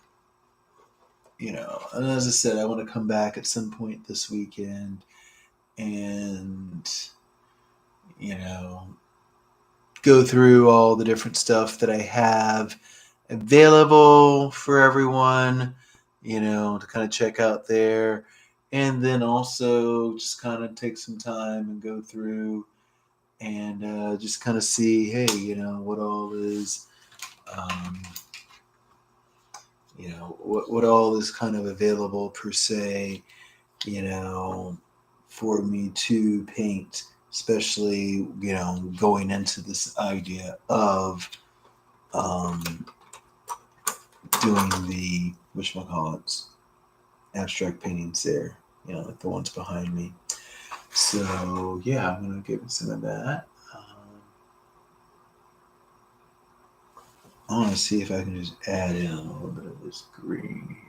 as I said, I want to come back at some point this weekend and, go through all the different stuff that I have available for everyone, to kind of check out there. And then also just kind of take some time and go through and just kind of see, hey, what all is, what all is kind of available per se, for me to paint, especially, going into this idea of doing the, whatchamacallits, abstract paintings there, like the ones behind me. So yeah, I'm gonna give it some of that. I want to see if I can just add in a little bit of this green here.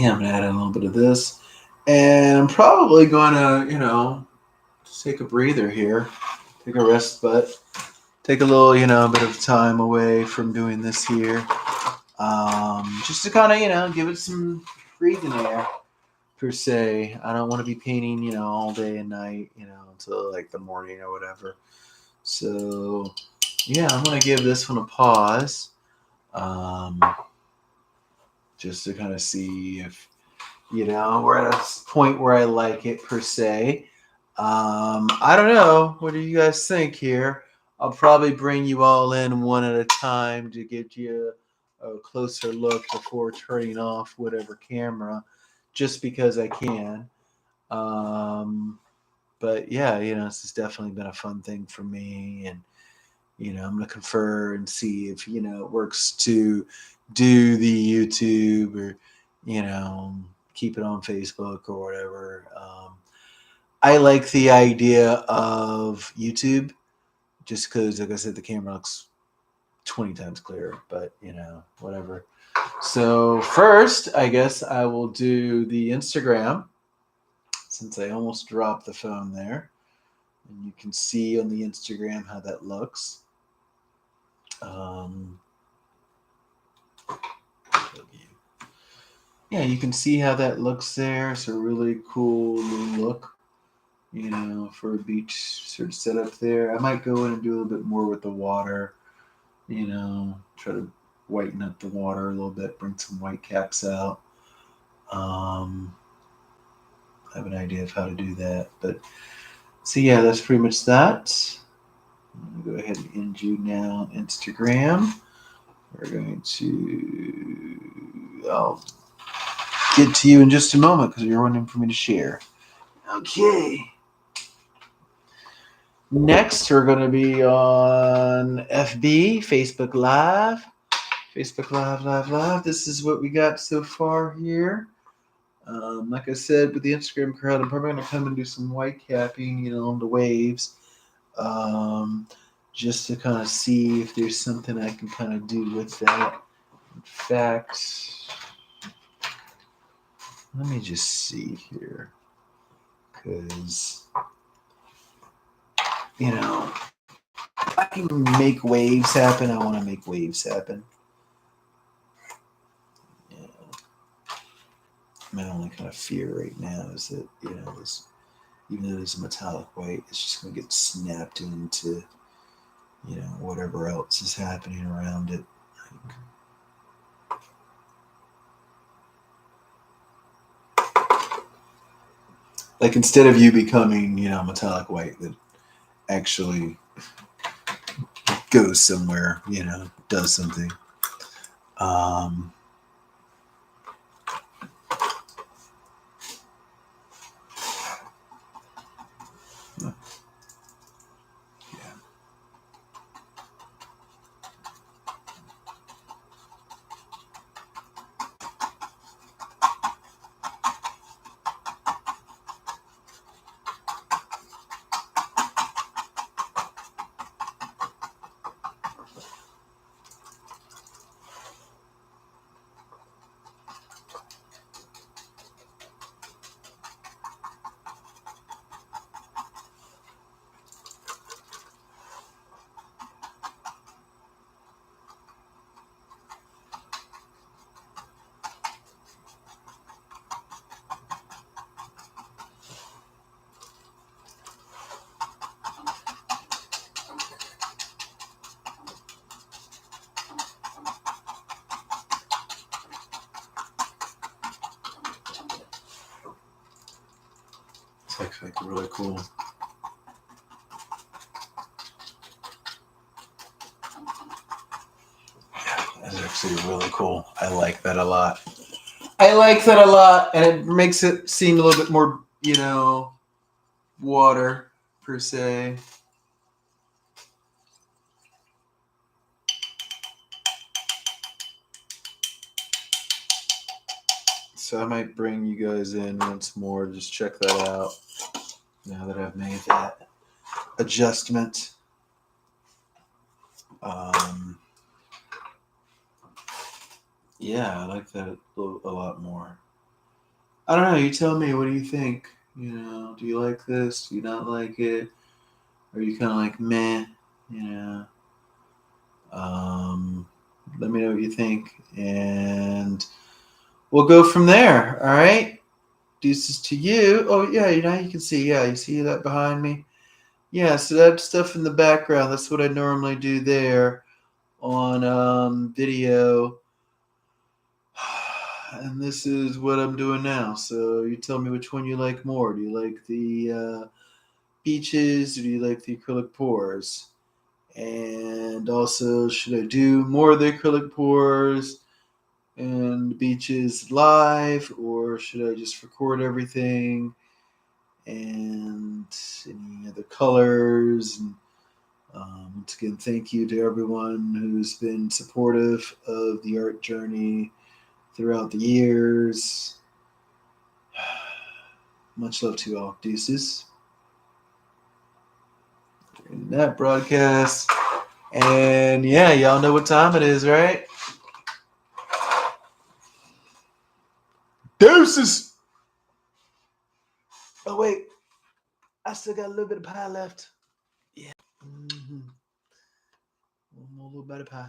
Yeah, I'm gonna add in a little bit of this, and I'm probably gonna, just take a breather here, take a rest, but take a little, bit of time away from doing this here, just to kind of, give it some breathing air per se. I don't want to be painting, all day and night, until like the morning or whatever. So yeah, I'm gonna give this one a pause, just to kind of see if we're at a point where I like it per se. I don't know. What do you guys think here? I'll probably bring you all in one at a time to get you a closer look before turning off whatever camera, just because I can. But yeah, this has definitely been a fun thing for me, and I'm gonna confer and see if it works to do the YouTube or keep it on Facebook or whatever. I like the idea of YouTube just because, like I said, the camera looks 20 times clearer, but whatever. So first, I guess I will do the Instagram, since I almost dropped the phone there. And you can see on the Instagram how that looks. yeah, you can see how that looks there. It's a really cool look, for a beach sort of setup there. I might go in and do a little bit more with the water, try to whiten up the water a little bit, bring some white caps out. Um, I have an idea of how to do that. But so yeah, that's pretty much that. I'm going to go ahead and end you now on Instagram. We're going to, I'll get to you in just a moment because you're wanting for me to share. Okay. Next, we're going to be on FB, Facebook Live. Facebook Live, Live, Live. This is what we got so far here. Like I said, with the Instagram crowd, I'm probably going to come and do some white capping, on the waves. Just to kind of see if there's something I can kind of do with that. In fact, let me just see here. Because, if I can make waves happen, I want to make waves happen. Yeah. My only kind of fear right now is that, this, even though it's a metallic white, it's just going to get snapped into, whatever else is happening around it. Like instead of you becoming, metallic white that actually goes somewhere, does something. Yeah. It's actually really cool. That's actually really cool. I like that a lot. And it makes it seem a little bit more, water per se. So I might bring you guys in once more. Just check that out. Now that I've made that adjustment. Yeah, I like that a lot more. I don't know. You tell me. What do you think? Do you like this? Do you not like it? Are you kind of like meh? Let me know what you think, and we'll go from there. All right. Deuces to you. Oh yeah, you can see. Yeah, you see that behind me. Yeah, so that stuff in the background. That's what I normally do there on video. And this is what I'm doing now. So you tell me which one you like more. Do you like the beaches or do you like the acrylic pours? And also, should I do more of the acrylic pours and beaches live, or should I just record everything and any other colors? And once again, thank you to everyone who's been supportive of the art journey throughout the years. Much love to you all. Deuces. In that broadcast. And yeah, y'all know what time it is, right? Deuces! Oh, wait. I still got a little bit of pie left. Yeah. Mm-hmm. One more little bit of pie.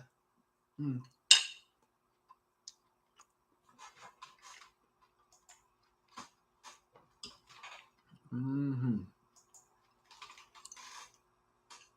Mm-hmm.